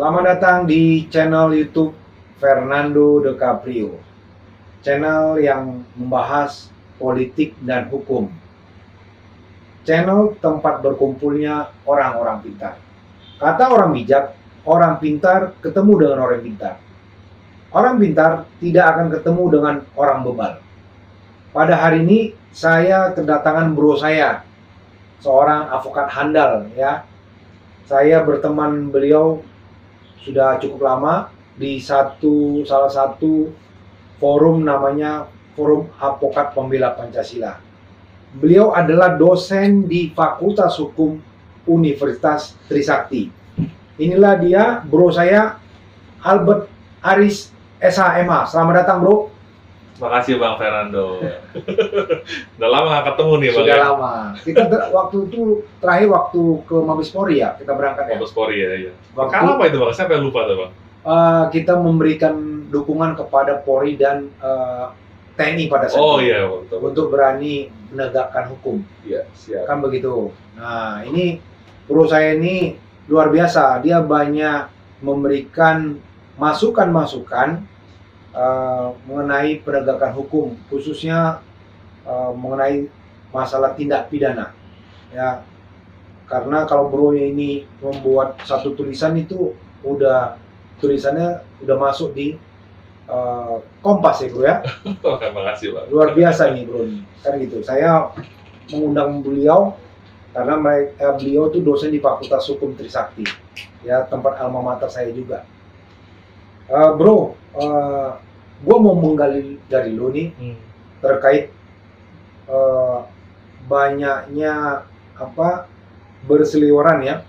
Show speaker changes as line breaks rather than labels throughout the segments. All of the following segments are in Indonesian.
Selamat datang di channel YouTube Fernando De Caprio, channel yang membahas politik dan hukum, channel tempat berkumpulnya orang-orang pintar. Kata orang bijak, orang pintar ketemu dengan orang pintar. Orang pintar tidak akan ketemu dengan orang bebal. Pada hari ini saya kedatangan bro saya, seorang advokat handal ya. Saya berteman beliau sudah cukup lama di salah satu forum, namanya Forum Advokat Pembela Pancasila. Beliau adalah dosen di Fakultas Hukum Universitas Trisakti. Inilah dia bro saya, Albert Aris SHMA. Selamat datang bro.
Makasih Bang Fernando. Udah lama nggak ketemu nih Bang.
Sudah lama. Kita waktu itu terakhir waktu ke Mabespori ya, kita berangkat ya.
Mabespori ya, iya.
Waktu,
apa itu Bang? Saya lupa tuh Bang.
Kita memberikan dukungan kepada Polri dan TNI pada saat itu.
Iya, betul.
Untuk berani menegakkan hukum.
Iya, siap.
Kan begitu. Nah, ini bro saya ini luar biasa. Dia banyak memberikan masukan-masukan mengenai penegakan hukum, khususnya mengenai masalah tindak pidana ya, karena kalau bro ini membuat satu tulisan itu tulisannya udah masuk di Kompas ya bro ya.
Terima kasih Bang.
Luar biasa nih bro nih, kan gitu. Saya mengundang beliau karena beliau tuh dosen di Fakultas Hukum Trisakti ya, tempat alma mater saya juga. Bro, gue mau menggali dari lo nih terkait banyaknya berseliweran ya.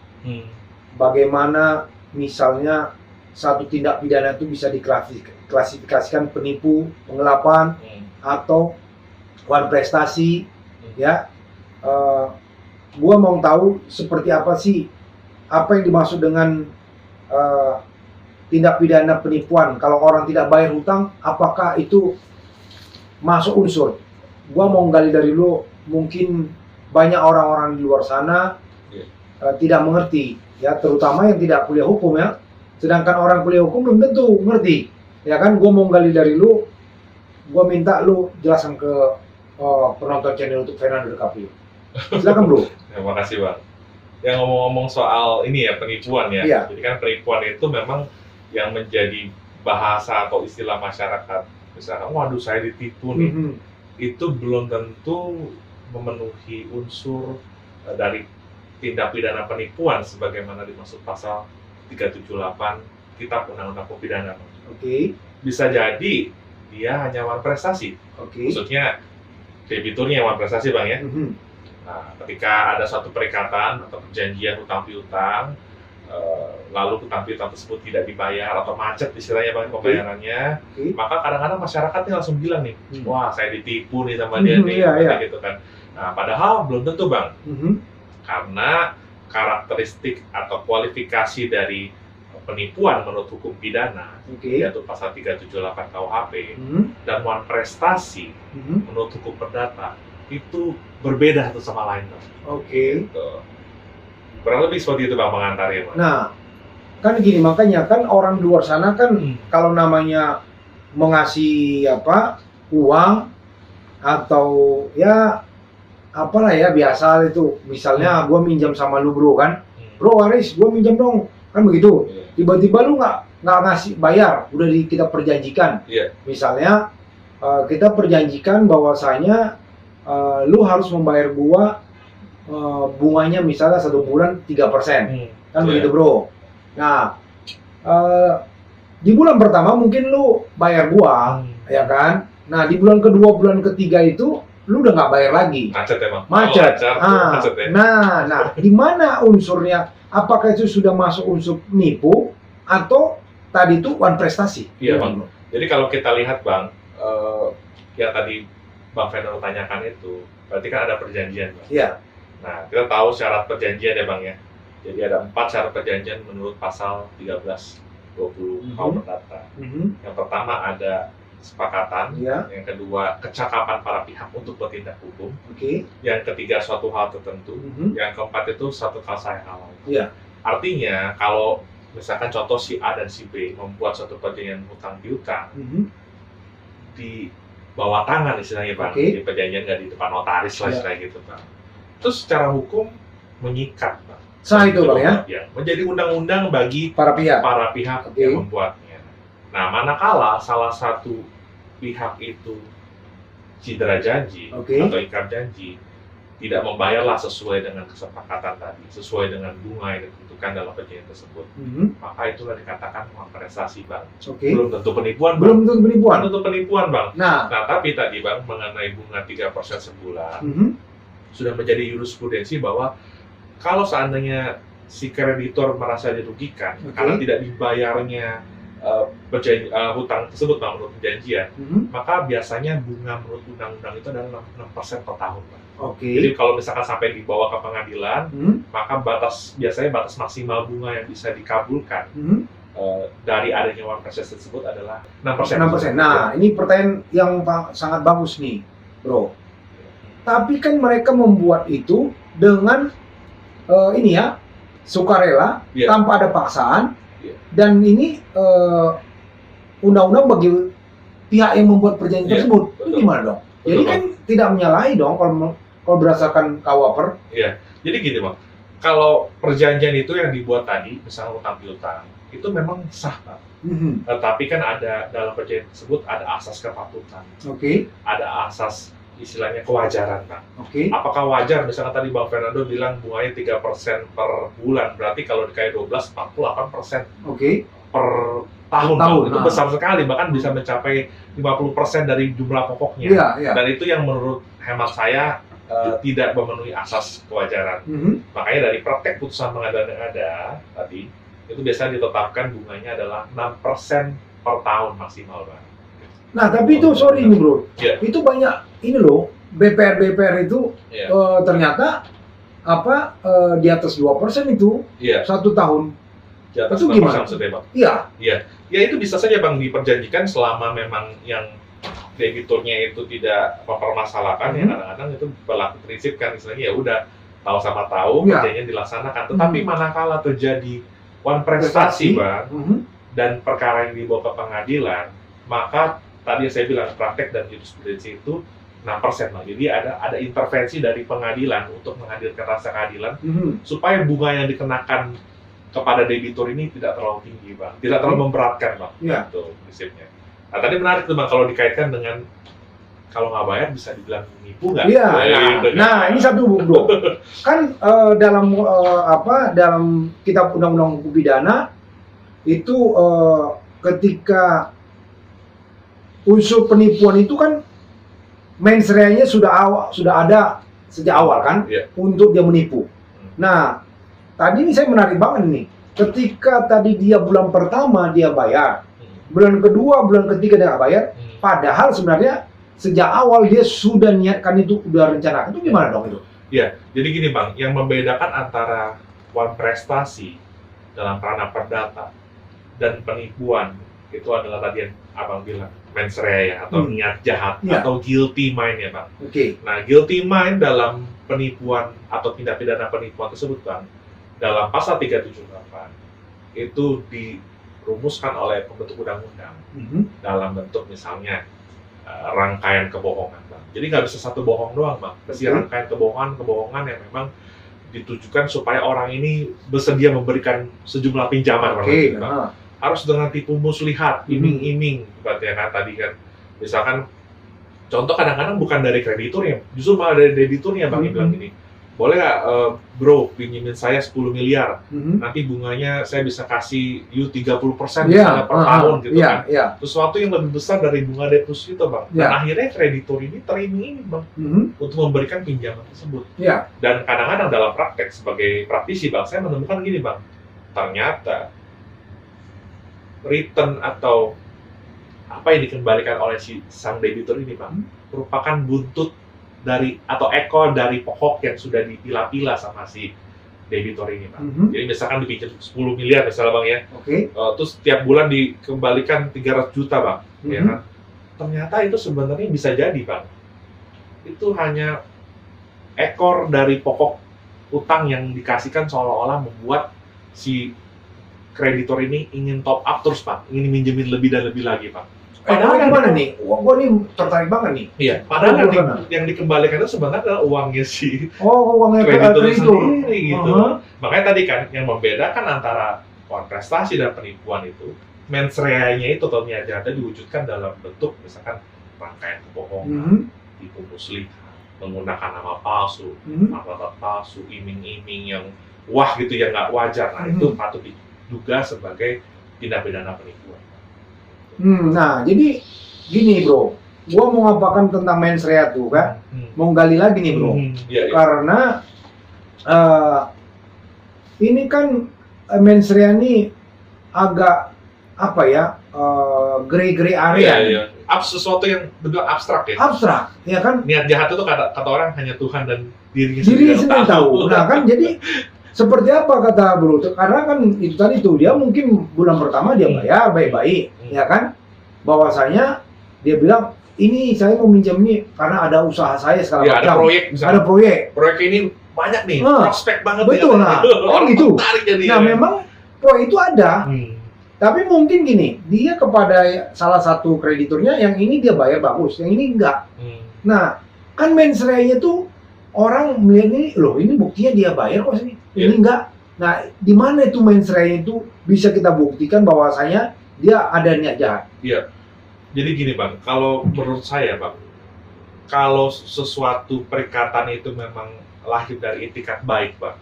Bagaimana misalnya satu tindak pidana itu bisa diklasifikasikan penipu, penggelapan, atau wan prestasi ya. Gue mau tahu seperti apa sih, apa yang dimaksud dengan tindak pidana penipuan. Kalau orang tidak bayar hutang, apakah itu masuk unsur? Gua mau gali dari lu, mungkin banyak orang-orang di luar sana tidak mengerti, ya, terutama yang tidak kuliah hukum ya. Sedangkan orang kuliah hukum belum tentu ngerti, ya kan? Gua mau gali dari lu, gua minta lu jelaskan ke penonton channel YouTube Fernando De Caprio. Silakan bro.
Terima kasih Bang. Yang ngomong-ngomong soal ini ya, penipuan ya.
Iya.
Jadi kan penipuan itu memang yang menjadi bahasa atau istilah masyarakat. Misalkan, waduh saya ditipu nih. Itu belum tentu memenuhi unsur dari tindak pidana penipuan sebagaimana dimaksud pasal 378 Kitab Undang-Undang Pidana.
Oke.
Bisa jadi dia hanya wan prestasi. Maksudnya debiturnya yang wan prestasi Bang ya. Nah, ketika ada suatu perikatan atau perjanjian hutang piutang, lalu hutang piutang tersebut tidak dibayar atau macet istilahnya Bang pembayarannya, maka kadang-kadang masyarakat nih langsung bilang nih, wah saya ditipu nih sama dia nih, gitu kan. Nah, padahal belum tentu Bang, karena karakteristik atau kualifikasi dari penipuan menurut hukum pidana, yaitu pasal 378 KUHP, dan wan prestasi menurut hukum perdata, itu berbeda satu sama lain Bang. Gitu. Kurang lebih seperti itu Bang pengantarnya Bang.
Nah, kan gini, makanya kan orang di luar sana kan kalau namanya mengasih uang atau ya apalah ya, biasa itu misalnya gue minjam sama lu bro kan, bro Aris gue minjam dong, kan begitu. Tiba-tiba lu nggak ngasih bayar, udah kita perjanjikan. Misalnya kita perjanjikan bahwasanya lu harus membayar gua bunganya misalnya 1 bulan 3%, kan begitu bro. Nah, di bulan pertama mungkin lu bayar gua, ya kan. Nah, di bulan kedua, bulan ketiga itu lu udah nggak bayar lagi.
Macet emang.
Macet.
Macet ya.
Nah, di mana unsurnya? Apakah itu sudah masuk unsur nipu atau tadi itu wan prestasi?
Iya Bang. Jadi kalau kita lihat Bang, yang tadi Bang Fernando tanyakan itu, berarti kan ada perjanjian Bang.
Iya.
Nah, kita tahu syarat perjanjian ya Bang ya. Jadi ada 4 syarat perjanjian menurut pasal 1320 KUH Perdata. Yang pertama ada kesepakatan, yang kedua kecakapan para pihak untuk bertindak hukum, yang ketiga suatu hal tertentu, yang keempat itu suatu hal saya halal. Artinya kalau misalkan contoh si A dan si B membuat suatu perjanjian hutang piutang di bawah tangan istilahnya Bang, di perjanjian nggak di depan notaris lah istilahnya gitu Bang. Terus secara hukum mengikat Bang.
Sah itu Bang ya?
Ya, menjadi undang-undang bagi
para pihak
yang membuatnya. Nah, manakala salah satu pihak itu cedera janji atau ikat janji, tidak membayarlah sesuai dengan kesepakatan tadi, sesuai dengan bunga yang ditentukan dalam perjanjian tersebut, maka itulah dikatakan malversasi Bang. Belum tentu penipuan Bang. Belum tentu penipuan Bang. Nah, tapi tadi Bang mengenai bunga 3% sebulan, sudah menjadi jurisprudensi bahwa kalau seandainya si kreditor merasa dirugikan karena tidak dibayarnya hutang tersebut Bang, menurut perjanjian, maka biasanya bunga menurut undang-undang itu adalah 6% per tahun Bang. Jadi kalau misalkan sampai dibawa ke pengadilan, maka biasanya batas maksimal bunga yang bisa dikabulkan dari adanya uang proses tersebut adalah 6%.
Nah, ini pertanyaan yang sangat bagus nih, Bro. Tapi kan mereka membuat itu dengan ini ya, sukarela, tanpa ada paksaan, dan ini undang-undang bagi pihak yang membuat perjanjian tersebut. Itu gimana dong? Jadi kan tidak menyalahi dong kalau berdasarkan KUHP.
Iya. Jadi gini Bang, kalau perjanjian itu yang dibuat tadi, misalnya hutang piutang, itu memang sah Bang. Tapi kan ada dalam perjanjian tersebut ada asas kepatutan. Ada asas istilahnya kewajaran Bang. Apakah wajar misalnya tadi Bang Fernando bilang bunganya 3% per bulan, berarti kalau dikali 12 48% per tahun. Itu besar sekali, bahkan bisa mencapai 50% dari jumlah pokoknya. Dan itu yang menurut hemat saya tidak memenuhi asas kewajaran. Makanya dari praktek putusan pengadilan yang ada tadi, itu biasanya ditetapkan bunganya adalah 6% per tahun maksimal Bang.
Nah, tapi itu sorry nih Bro, itu banyak ini loh, BPR itu ternyata di atas 2% itu 1 tahun.
Di atas
itu gimana?
Bang?
Iya.
Ya itu bisa saja Bang diperjanjikan selama memang yang debiturnya itu tidak mempermasalahkan, ya kadang-kadang itu berlaku prinsip kan, istilahnya ya udah tahu sama tahu, perjanjian dilaksanakan. Tetapi manakala terjadi prestasi Bang, dan perkara yang dibawa ke pengadilan, maka tadi saya bilang praktek dan jurisprudensi itu 6% Bang. Jadi ada intervensi dari pengadilan untuk menghadirkan rasa keadilan supaya bunga yang dikenakan kepada debitur ini tidak terlalu tinggi Bang, tidak terlalu memberatkan Bang. Itu prinsipnya. Nah tadi menarik tuh Bang kalau dikaitkan dengan kalau nggak bayar bisa dibilang menipu nggak?
Nah ini satu Bro. Kan dalam kitab undang-undang hukum pidana itu ketika unsur penipuan itu kan mens rea-nya sudah ada sejak awal kan untuk dia menipu. Nah, tadi ini saya menarik banget nih. Ketika tadi dia bulan pertama dia bayar, bulan kedua, bulan ketiga dia nggak bayar, padahal sebenarnya sejak awal dia sudah niatkan itu, udah rencanakan. Itu gimana dong itu?
Ya, jadi gini Bang, yang membedakan antara prestasi dalam ranah perdata dan penipuan itu adalah tadi yang Abang bilang mens rea atau niat jahat atau guilty mind ya Bang. Nah, guilty mind dalam penipuan atau tindak pidana penipuan tersebut Bang, dalam pasal 378 itu dirumuskan oleh pembentuk undang-undang dalam bentuk misalnya rangkaian kebohongan Bang. Jadi nggak bisa satu bohong doang Bang, mesti rangkaian kebohongan yang memang ditujukan supaya orang ini bersedia memberikan sejumlah pinjaman Bang. Harus dengan tipu muslihat, iming-iming, ya kan tadi kan, misalkan contoh kadang-kadang bukan dari krediturnya, justru malah dari debiturnya Bang yang bilang gini, boleh nggak bro pinjemin saya 10 miliar, nanti bunganya saya bisa kasih you 30% misalnya per tahun gitu kan, sesuatu yang lebih besar dari bunga deposito Bang, dan akhirnya kreditur ini teriming-iming Bang untuk memberikan pinjaman tersebut, dan kadang-kadang dalam praktek sebagai praktisi Bang, saya menemukan gini Bang, ternyata return atau apa yang dikembalikan oleh si sang debitur ini Bang merupakan buntut dari atau ekor dari pokok yang sudah dipilah-pilah sama si debitur ini Bang. Jadi misalkan dipinjam 10 miliar misalnya Bang ya, terus setiap bulan dikembalikan 300 juta Bang, ya kan? Ternyata itu sebenarnya bisa jadi Bang, itu hanya ekor dari pokok utang yang dikasihkan seolah-olah membuat si kreditor ini ingin top up terus Pak, ingin minjemin lebih dan lebih lagi Pak.
Padahal gimana nih? Gua nih tertarik banget nih.
Iya, padahal yang dikembalikan itu sebenarnya adalah uangnya si
uangnya
kreditor sendiri gitu. Makanya tadi kan yang membedakan antara uang prestasi dan penipuan itu, mens rea-nya itu ternyata diwujudkan dalam bentuk misalkan rangkaian kebohongan, tipu muslihat, menggunakan nama palsu, nama palsu, iming-iming yang wah gitu yang nggak wajar. Nah itu patut diduga sebagai tindak pidana penipuan.
Nah, jadi gini bro, gua mau ngapakan tentang mens rea tuh kan, mau gali lagi nih bro, karena ini kan mens rea ini agak apa ya, gray area.
Sesuatu yang betul abstrak ya.
Abstrak, ya kan?
Niat jahat itu kata orang hanya Tuhan dan dirinya
sendiri tahu. Nah kan jadi seperti apa kata bro? Karena kan itu tadi tuh dia mungkin bulan pertama dia bayar baik-baik, ya kan? Bahwasanya dia bilang ini saya mau minjam ini karena ada usaha saya segala macam.
Ada proyek misalnya.
Ada proyek.
Proyek ini banyak nih, prospek banget.
Betul nah, kan gitu. Nah memang proyek itu ada. Tapi mungkin gini, dia kepada salah satu krediturnya yang ini dia bayar bagus, yang ini enggak. Nah kan mens rea-nya tuh orang melihat ini, loh ini buktinya dia bayar kok sini. Ini enggak. Nah, di mana itu mens rea itu bisa kita buktikan bahwasanya dia ada niat jahat?
Iya. Jadi gini Bang, kalau menurut saya Bang, kalau sesuatu perikatan itu memang lahir dari etikat baik Bang,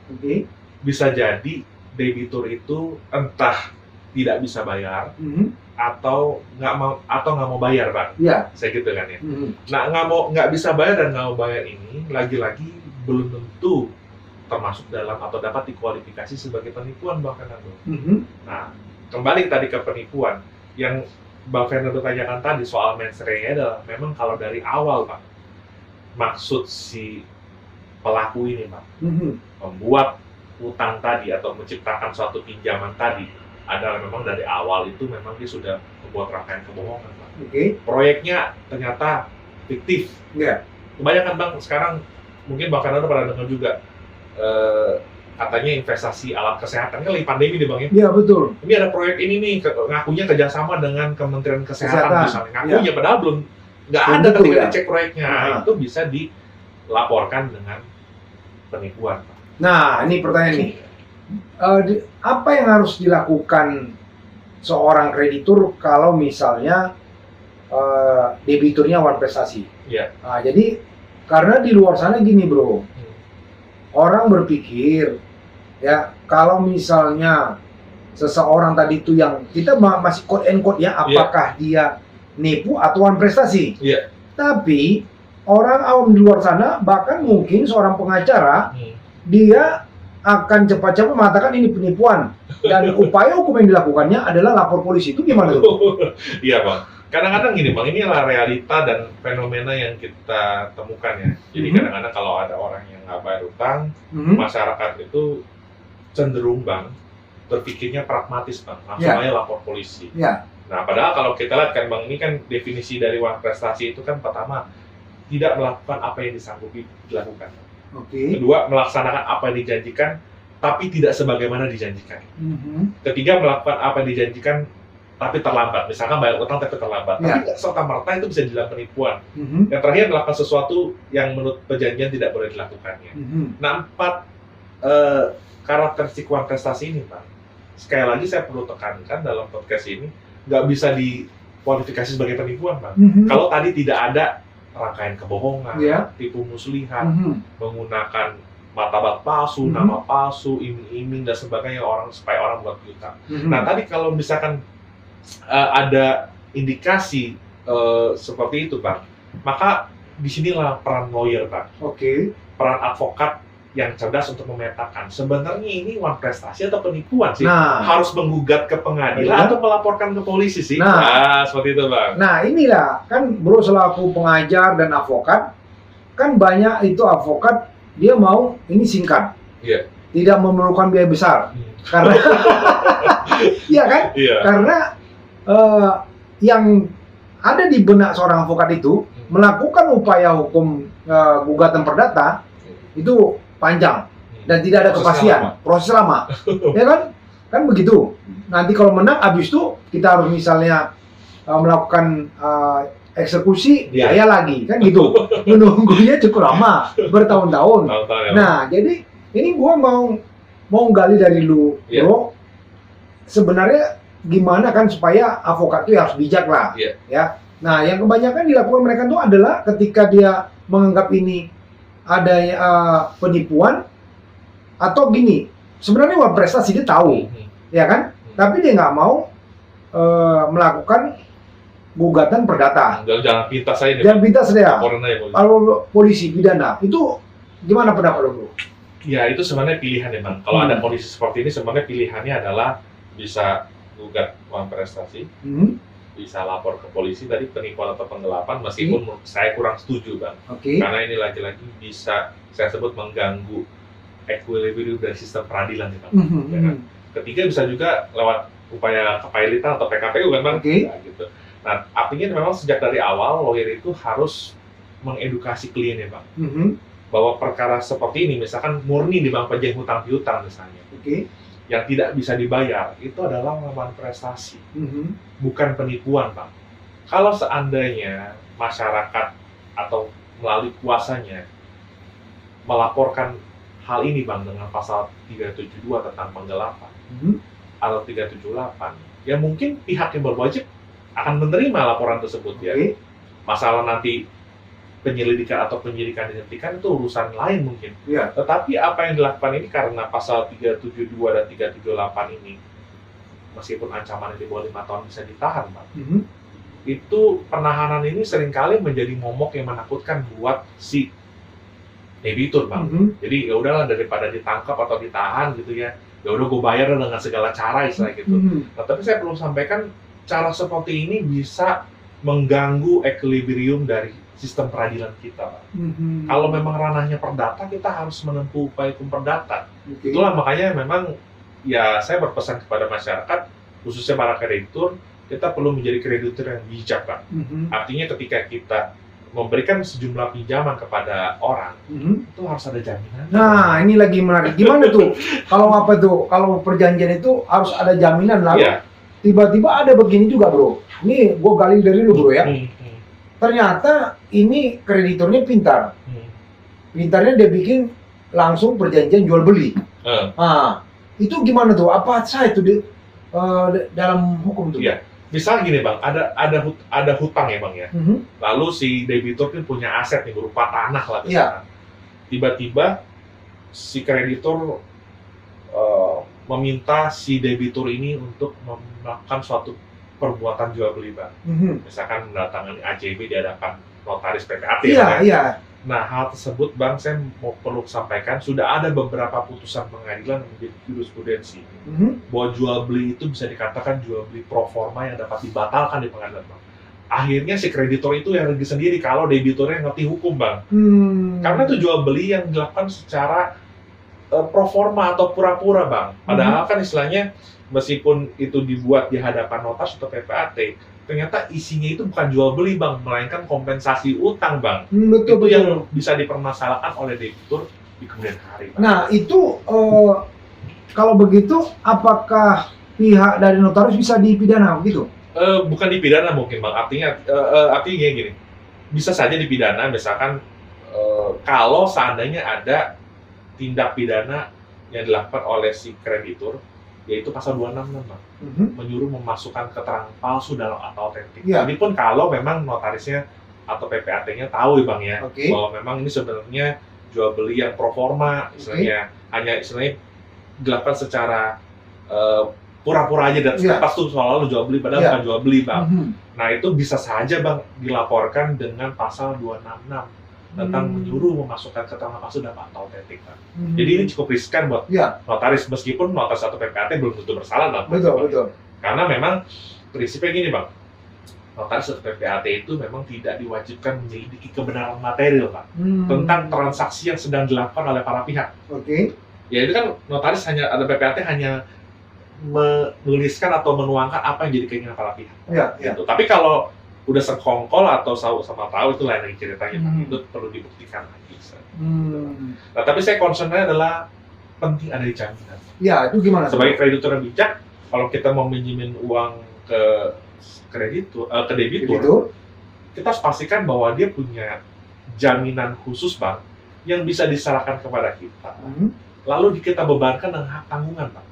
bisa jadi debitur itu entah tidak bisa bayar atau nggak mau bayar Bang. Iya. Saya gitu kan ya. Nah nggak bisa bayar dan nggak mau bayar ini lagi-lagi belum tentu termasuk dalam atau dapat dikualifikasi sebagai penipuan Bang Fernando. Nah, kembali tadi ke penipuan yang Bang Fernando tanyakan tadi soal mens rea adalah memang kalau dari awal Pak, maksud si pelaku ini Pak, membuat utang tadi atau menciptakan suatu pinjaman tadi adalah memang dari awal itu memang dia sudah membuat rangkaian kebohongan Pak. Proyeknya ternyata fiktif. Kebanyakan Bang sekarang mungkin Bang Fernando pernah dengar juga katanya investasi alat kesehatan kan lagi pandemi deh Bang ya.
Iya betul.
Ini ada proyek ini nih ngakunya kerjasama dengan Kementerian Kesehatan misalnya. Ngakunya padahal belum nggak ada ketika dicek proyeknya. Itu bisa dilaporkan dengan penipuan.
Nah ini pertanyaan nih. Apa yang harus dilakukan seorang kreditur kalau misalnya debiturnya wan prestasi? Nah, jadi karena di luar sana gini bro, orang berpikir ya kalau misalnya seseorang tadi itu yang kita masih quote and quote ya, apakah dia nipu atau wan prestasi? Tapi orang awam di luar sana bahkan mungkin seorang pengacara dia akan cepat-cepat mengatakan ini penipuan dan upaya hukum yang dilakukannya adalah lapor polisi. Itu gimana tuh?
Iya Bang, kadang-kadang gini Bang, ini adalah realita dan fenomena yang kita temukan ya. Jadi kadang-kadang kalau ada orang yang nggak bayar utang, masyarakat itu cenderung Bang berpikirnya pragmatis Bang, langsung aja lapor polisi. Nah padahal kalau kita lihat kan Bang, ini kan definisi dari wan prestasi itu kan pertama tidak melakukan apa yang disanggupi dilakukan. Kedua, melaksanakan apa yang dijanjikan, tapi tidak sebagaimana dijanjikan. Ketiga, melakukan apa yang dijanjikan, tapi terlambat. Misalkan bayar utang tapi terlambat. Tapi serta-merta itu bisa dibilang penipuan. Yang terakhir, melakukan sesuatu yang menurut perjanjian tidak boleh dilakukannya. Nah, 4 karakteristik wan prestasi ini, Pak. Sekali lagi saya perlu tekankan dalam podcast ini, nggak bisa dikualifikasi sebagai penipuan, Pak. Kalau tadi tidak ada rangkaian kebohongan, tipu muslihat, menggunakan martabat palsu, nama palsu, iming-iming dan sebagainya supaya orang buat piutang. Nah tadi kalau misalkan ada indikasi seperti itu Bang, maka disinilah peran lawyer Bang, peran advokat yang cerdas untuk memetakan sebenarnya ini wan prestasi atau penipuan sih, harus menggugat ke pengadilan atau melaporkan ke polisi sih. Nah seperti itu Bang.
Nah inilah kan bro selaku pengajar dan advokat kan banyak itu advokat dia mau ini singkat, tidak memerlukan biaya besar karena iya kan, karena yang ada di benak seorang advokat itu melakukan upaya hukum gugatan perdata itu panjang dan tidak ada kepastian, proses lama, ya kan? Kan begitu. Nanti kalau menang, abis itu kita harus misalnya melakukan eksekusi, biaya lagi, kan gitu. Menunggunya cukup lama, bertahun-tahun. Nah, jadi ini gua mau gali dari lu, bro. Sebenarnya gimana kan supaya avokat itu harus bijak lah, ya. Nah, yang kebanyakan dilakukan mereka itu adalah ketika dia menganggap ini ada penipuan atau gini. Sebenarnya uang prestasi dia tahu, ya kan? Tapi dia nggak mau melakukan gugatan perdata.
Jangan pintas saja.
Jangan pintas saja. Kalau polisi pidana itu gimana pendapat lo, bro?
Ya itu sebenarnya pilihan ya bang. Kalau ada kondisi seperti ini sebenarnya pilihannya adalah bisa gugat uang prestasi, bisa lapor ke polisi tadi penipuan atau penggelapan. Meskipun saya kurang setuju bang, karena ini lagi-lagi bisa saya sebut mengganggu equilibrium dari sistem peradilan ya bang. Ya kan? Ketiga bisa juga lewat upaya kepailitan atau PKPU kan bang. Nah, gitu. Nah, artinya memang sejak dari awal lawyer itu harus mengedukasi kliennya bang, bahwa perkara seperti ini, misalkan murni di bank penjaga hutang piutang misalnya, yang tidak bisa dibayar itu adalah melawan prestasi, bukan penipuan bang. Kalau seandainya masyarakat atau melalui kuasanya melaporkan hal ini bang dengan pasal 372 tentang penggelapan atau 378, ya mungkin pihak yang berwajib akan menerima laporan tersebut ya. Masalah nanti penyelidikan atau penyidikan dihentikan itu urusan lain mungkin. Tetapi apa yang dilakukan ini karena pasal 372 dan 378 ini meskipun ancamannya di bawah 5 tahun bisa ditahan, Bang. Itu penahanan ini seringkali menjadi momok yang menakutkan buat si debitur, Bang. Jadi ya udahlah daripada ditangkap atau ditahan gitu ya. Ya udah gue bayar dengan segala cara istilah gitu. Nah, tapi saya perlu sampaikan cara seperti ini bisa mengganggu equilibrium dari sistem peradilan kita. Kalau memang ranahnya perdata, kita harus menempuh upaya hukum perdata. Itulah makanya memang ya saya berpesan kepada masyarakat, khususnya para kreditur, kita perlu menjadi kreditur yang bijak, Pak. Artinya ketika kita memberikan sejumlah pinjaman kepada orang, itu harus ada jaminan.
Nah, ini lagi menarik. Gimana tuh? Kalau apa tuh? Kalau perjanjian itu harus ada jaminan lalu. Tiba-tiba ada begini juga, bro. Ini gue gali dari lu, bro ya. Ternyata ini krediturnya pintar. Pintarnya dia bikin langsung perjanjian jual beli. Nah, itu gimana tuh? Apa sah itu dalam hukum tuh?
Iya. Misal gini bang, ada hutang ya bang ya. Lalu si debitur ini punya aset nih berupa tanah lah misalkan. Tiba-tiba si kreditur meminta si debitur ini untuk melakukan suatu perbuatan jual beli bang. Misalkan mendatangani AJB di hadapan notaris PPAT. Nah hal tersebut bang saya perlu sampaikan sudah ada beberapa putusan pengadilan yang menjadi jurisprudensi bahwa jual beli itu bisa dikatakan jual beli pro forma yang dapat dibatalkan di pengadilan bang. Akhirnya si kreditor itu yang rugi sendiri kalau debiturnya ngerti hukum bang. Karena itu jual beli yang dilakukan secara pro forma atau pura-pura bang. Padahal kan istilahnya meskipun itu dibuat di hadapan notaris atau PPAT, ternyata isinya itu bukan jual beli bang, melainkan kompensasi utang bang. Betul. Yang bisa dipermasalahkan oleh debitur di kemudian hari. Bang.
Nah itu kalau begitu apakah pihak dari notaris bisa dipidana begitu?
Bukan dipidana mungkin bang, artinya gini, bisa saja dipidana misalkan kalau seandainya ada tindak pidana yang dilakukan oleh si kreditur, yaitu pasal 266 bang, menyuruh memasukkan keterangan palsu dalam akta otentik. Jadi pun kalau memang notarisnya atau PPAT-nya tahu ya bang ya, bahwa memang ini sebenarnya jual beli yang pro forma, istilahnya hanya istilahnya dilakukan secara pura-pura aja dan pas tuh soal jual beli padahal bukan jual beli bang. Nah itu bisa saja bang dilaporkan dengan pasal 266 tentang menyuruh memasukkan keterangan palsu dalam akta otentik bang. Jadi ini cukup riskan buat notaris meskipun notaris atau PPAT belum tentu bersalah bang. Betul. Karena memang prinsipnya gini bang, notaris atau PPAT itu memang tidak diwajibkan menyelidiki kebenaran material bang tentang transaksi yang sedang dilakukan oleh para pihak. Ya itu kan notaris atau PPAT hanya menuliskan atau menuangkan apa yang jadi keinginan para pihak. Gitu. Tapi kalau udah sekongkol atau sama tahu itu lain lagi ceritanya, itu perlu dibuktikan lagi. Nah tapi saya concernnya adalah penting ada jaminan.
Ya, itu gimana?
Sebagai kreditur yang bijak, kalau kita mau minjemin uang ke debitur, kita harus pastikan bahwa dia punya jaminan khusus Bang yang bisa diserahkan kepada kita. Lalu kita bebankan dengan hak tanggungan Bang.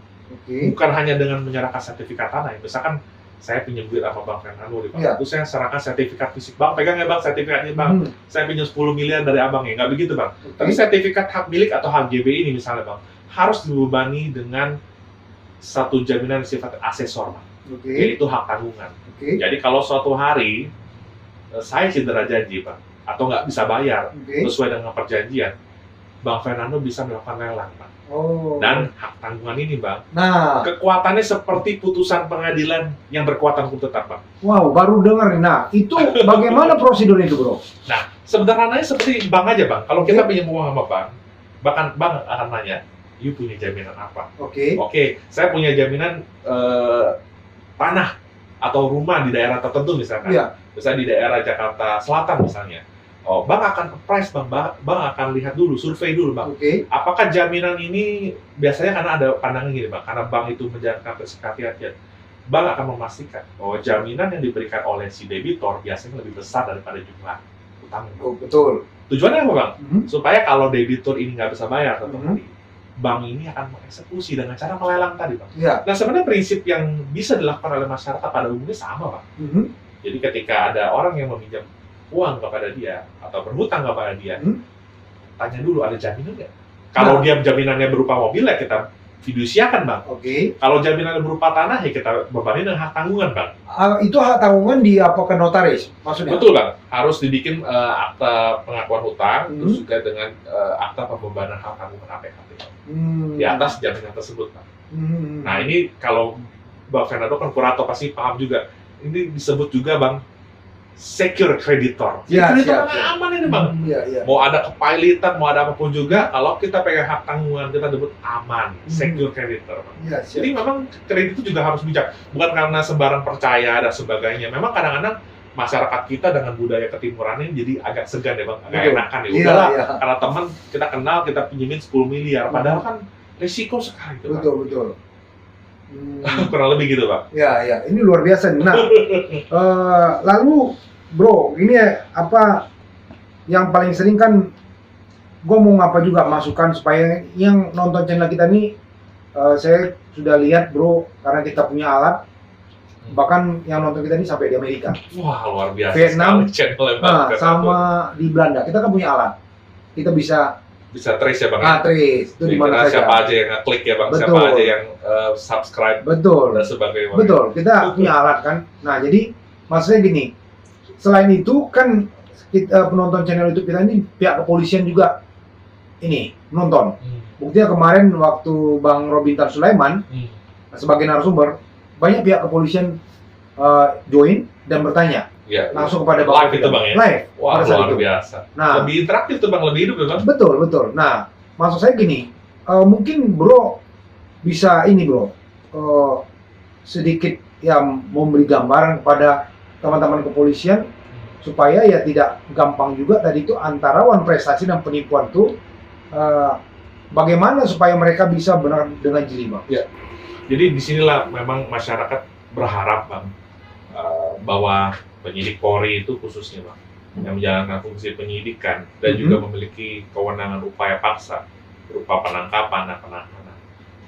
Bukan hanya dengan menyerahkan sertifikat tanah. Misalkan saya pinjam duit sama Bang Fernando di bank, terus saya serahkan sertifikat fisik. Bang, pegang ya Bang sertifikatnya Bang. Saya pinjam 10 miliar dari Abang ya, nggak begitu Bang. Tapi sertifikat hak milik atau hak GBI ini misalnya Bang, harus dibebani dengan satu jaminan sifat asesor Bang. Yaitu hak tanggungan. Jadi kalau suatu hari saya cedera janji Bang, atau nggak bisa bayar sesuai dengan perjanjian, Bang Fernando bisa melakukan lelang Bang. Dan hak tanggungan ini Bang, kekuatannya seperti putusan pengadilan yang berkekuatan hukum tetap Bang.
Wow, baru dengar nih. Nah, itu bagaimana prosedur itu Bro?
Nah, sederhananya seperti bank aja Bang. Kalau kita pinjam uang sama bank, bahkan bank akan nanya, you punya jaminan apa? Oke, saya punya jaminan tanah atau rumah di daerah tertentu misalkan. Misalnya di daerah Jakarta Selatan misalnya. Bank akan appraise Bang, bank akan lihat dulu, survei dulu Bang. Apakah jaminan ini, biasanya karena ada pandangan gini Bang, karena bank itu menjalankan hati-hatian, bank akan memastikan bahwa jaminan yang diberikan oleh si debitor biasanya lebih besar daripada jumlah utang.
Betul.
Tujuannya apa Bang? Supaya kalau debitur ini nggak bisa bayar satu hari, bank ini akan mengeksekusi dengan cara melelang tadi Bang. Nah sebenarnya prinsip yang bisa dilakukan oleh masyarakat pada umumnya sama Bang. Jadi ketika ada orang yang meminjam uang kepada dia atau berhutang kepada dia, tanya dulu ada jaminan nggak? Kalau dia jaminannya berupa mobil ya kita fidusiakan Bang. Kalau jaminannya berupa tanah ya kita bebani dengan hak tanggungan Bang.
Itu hak tanggungan di apa ke notaris maksudnya?
Betul Bang, harus dibikin akta pengakuan hutang, terus juga dengan akta pembebanan hak tanggungan APKT di atas jaminan tersebut Bang. Nah ini kalau Bang Fernando kan kurator pasti paham juga. Ini disebut juga Bang secure creditor. Creditor aman ini Bang. Mau ada kepailitan, mau ada apapun juga, kalau kita pegang hak tanggungan kita sebut aman, secure creditor Bang. Jadi memang kredit itu juga harus bijak, bukan karena sembarang percaya dan sebagainya. Memang kadang-kadang masyarakat kita dengan budaya ketimurannya jadi agak segan ya Bang, agak enakan ya. Udahlah, karena teman kita kenal kita pinjemin 10 miliar, padahal kan risiko sekali itu Bang.
Betul.
Kurang lebih gitu Bang.
Ini luar biasa. Nah, lalu Bro, ini apa yang paling sering kan gue mau ngapa juga masukan supaya yang nonton channel kita nih, saya sudah lihat Bro, karena kita punya alat, bahkan yang nonton kita ini sampai di Amerika.
Wah luar biasa.
Vietnam,
sama
di Belanda. Kita kan punya alat, kita bisa
trace ya Bang.
Trace itu di mana saja.
Siapa aja yang ngeklik ya Bang, siapa aja yang subscribe dan sebagainya.
Betul, kita punya alat kan. Nah jadi maksudnya gini, selain itu kan kita, penonton channel YouTube kita ini pihak kepolisian juga ini menonton. Buktinya kemarin waktu Bang Robintan Sulaiman sebagai narasumber, banyak pihak kepolisian join dan bertanya langsung kepada Bang.
Live itu Bang ya?
Live.
Wah luar biasa.
Nah,
lebih interaktif tuh Bang, lebih hidup ya Bang?
Betul. Nah, maksud saya gini, mungkin Bro bisa ini Bro, sedikit yang memberi gambaran kepada teman-teman kepolisian supaya ya tidak gampang juga tadi itu antara wan prestasi dan penipuan itu, bagaimana supaya mereka bisa benar dengan jeli Bang.
Jadi disinilah memang masyarakat berharap Bang, bahwa penyidik Polri itu khususnya Bang, yang menjalankan fungsi penyidikan dan juga memiliki kewenangan upaya paksa berupa penangkapan dan penahanan.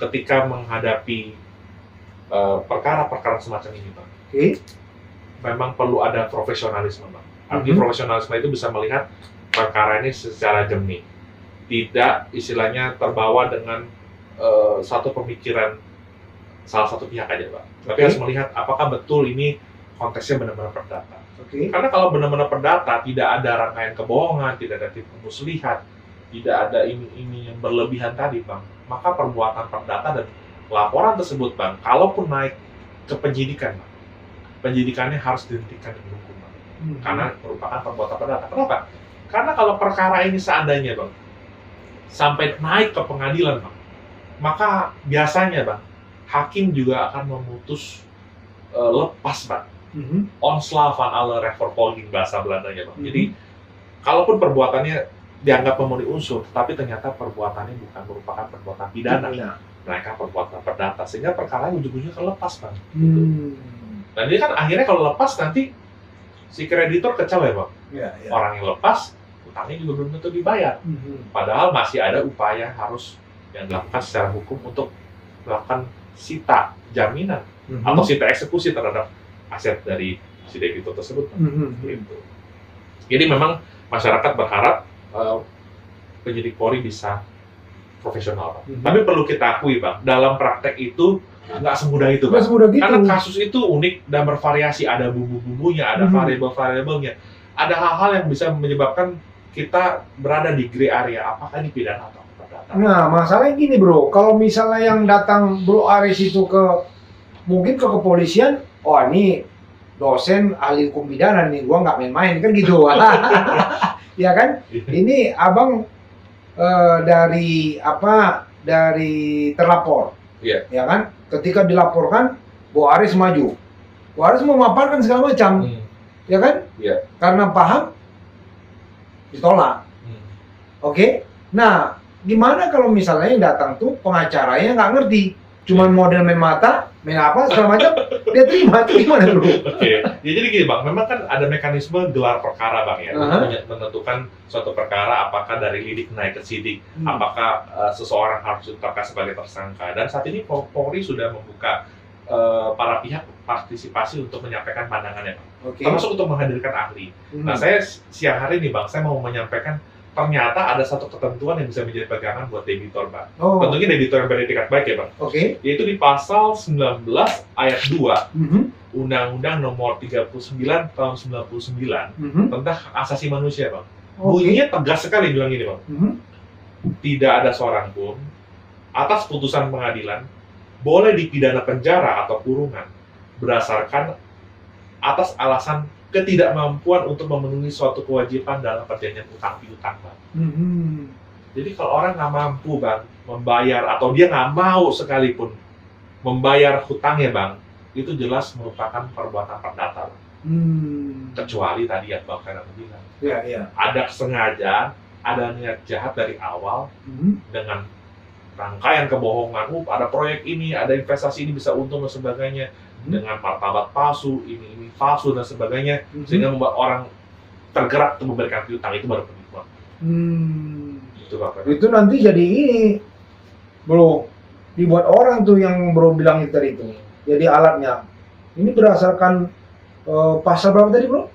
Ketika menghadapi perkara-perkara semacam ini Bang, memang perlu ada profesionalisme Bang. Artinya profesionalisme itu bisa melihat perkara ini secara jernih, tidak istilahnya terbawa dengan satu pemikiran salah satu pihak aja Bang. Tapi harus melihat apakah betul ini konteksnya benar-benar perdata. Karena kalau benar-benar perdata, tidak ada rangkaian kebohongan, tidak ada tipu muslihat, tidak ada ini yang berlebihan tadi Bang, maka perbuatan perdata dan laporan tersebut Bang, kalaupun naik ke penyidikan Bang, penyidikannya harus dihentikan dengan hukum Bang. Karena merupakan perbuatan perdata. Kenapa? Karena kalau perkara ini seandainya Bang sampai naik ke pengadilan Bang, maka biasanya Bang hakim juga akan memutus lepas Bang, onslaught van alle rechtvervolging bahasa Belandanya Bang. Jadi kalaupun perbuatannya dianggap memenuhi unsur, tapi ternyata perbuatannya bukan merupakan perbuatan pidana. Mereka perbuatan perdata, sehingga perkara ujung-ujungnya akan lepas, Bang. Dan ini kan akhirnya kalau lepas nanti si kreditor kecewa ya, Bang. Orang yang lepas, utangnya juga belum tentu dibayar. Padahal masih ada upaya harus yang dilakukan secara hukum untuk melakukan sita jaminan atau sita eksekusi terhadap aset dari si debitur tersebut. Gitu. Jadi memang masyarakat berharap penyidik Polri bisa profesional, Bang. Tapi perlu kita akui, Bang, dalam praktek itu nggak semudah itu, Bang. Karena kasus itu unik dan bervariasi, ada bumbu-bumbunya, ada variabel-variabelnya, ada hal-hal yang bisa menyebabkan kita berada di gray area, apakah ini pidana atau perdata.
Nah, masalahnya gini, Bro, kalau misalnya yang datang Bro Aris itu mungkin ke kepolisian, oh ini dosen ahli hukum pidana nih, gua nggak main-main, kan gitu. Ya kan? Ini abang dari terlapor, ya kan? Ketika dilaporkan, Bu Aris maju, Bu Aris memaparkan segala macam, ya kan? Karena paham, ditolak. Oke? Nah, gimana kalau misalnya yang datang tuh pengacaranya nggak ngerti, cuman model main mata, main apa segala macam, dia terima, itu gimana, Bro?
Ya jadi gini, Bang, memang kan ada mekanisme gelar perkara, Bang, ya, untuk menentukan suatu perkara apakah dari lidik naik ke sidik, apakah seseorang harus ditetapkan sebagai tersangka. Dan saat ini Polri sudah membuka para pihak partisipasi untuk menyampaikan pandangannya, Bang. Termasuk untuk menghadirkan ahli. Nah, saya siang hari ini, Bang, saya mau menyampaikan ternyata ada satu ketentuan yang bisa menjadi pegangan buat debitor, Bang. Tentunya debitor yang beretikat baik ya, Bang. Yaitu di pasal 19 ayat 2 Undang-Undang Nomor 39 tahun 99 tentang hak asasi manusia, Bang. Bunyinya tegas sekali bilang gini, Bang. Tidak ada seorang pun atas putusan pengadilan boleh dipidana penjara atau kurungan berdasarkan atas alasan ketidakmampuan untuk memenuhi suatu kewajiban dalam perjanjian utang piutang, Bang. Jadi kalau orang nggak mampu, Bang, membayar atau dia nggak mau sekalipun membayar hutangnya, Bang, itu jelas merupakan perbuatan perdata, Bang. Kecuali tadi yang Bang Fernando bilang, ada kesengajaan, ada niat jahat dari awal dengan rangkaian kebohongan, ada proyek ini, ada investasi ini bisa untung dan sebagainya, dengan martabat palsu, ini palsu dan sebagainya, sehingga membuat orang tergerak untuk memberikan piutang, itu baru penipuan. Itu
nanti jadi ini, Bro, dibuat orang tuh yang Bro bilang itu tadi itu, jadi alatnya. Ini berdasarkan pasal berapa tadi, Bro?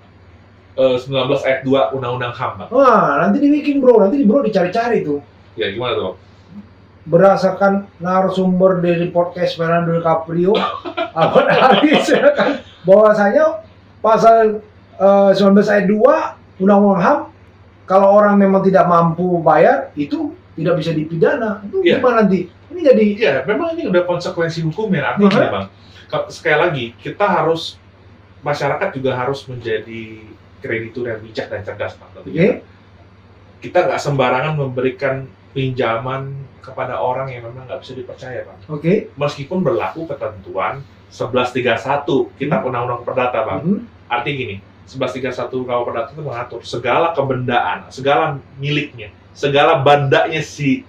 19 ayat 2 Undang-Undang HAM, Bang.
Wah, nanti dibikin, Bro, nanti Bro dicari-cari tuh.
Ya, gimana tuh, Bang?
Berdasarkan narasumber dari podcast Fernando DiCaprio, Ahmad Haris, ya kan, bahwasanya pasal 19 ayat 2 Undang-Undang HAM, kalau orang memang tidak mampu bayar, itu tidak bisa dipidana. Itu gimana nanti? Ini jadi...
Ya, memang ini udah konsekuensi hukumnya. Artinya, Bang, sekali lagi, masyarakat juga harus menjadi kreditur yang bijak dan cerdas, Bang. Kita nggak sembarangan memberikan pinjaman kepada orang yang memang nggak bisa dipercaya, Bang. Meskipun berlaku ketentuan 1131 Kitab Undang-Undang Perdata, Bang. Artinya gini, 1131 KUH Perdata itu mengatur segala kebendaan, segala miliknya, segala bandanya si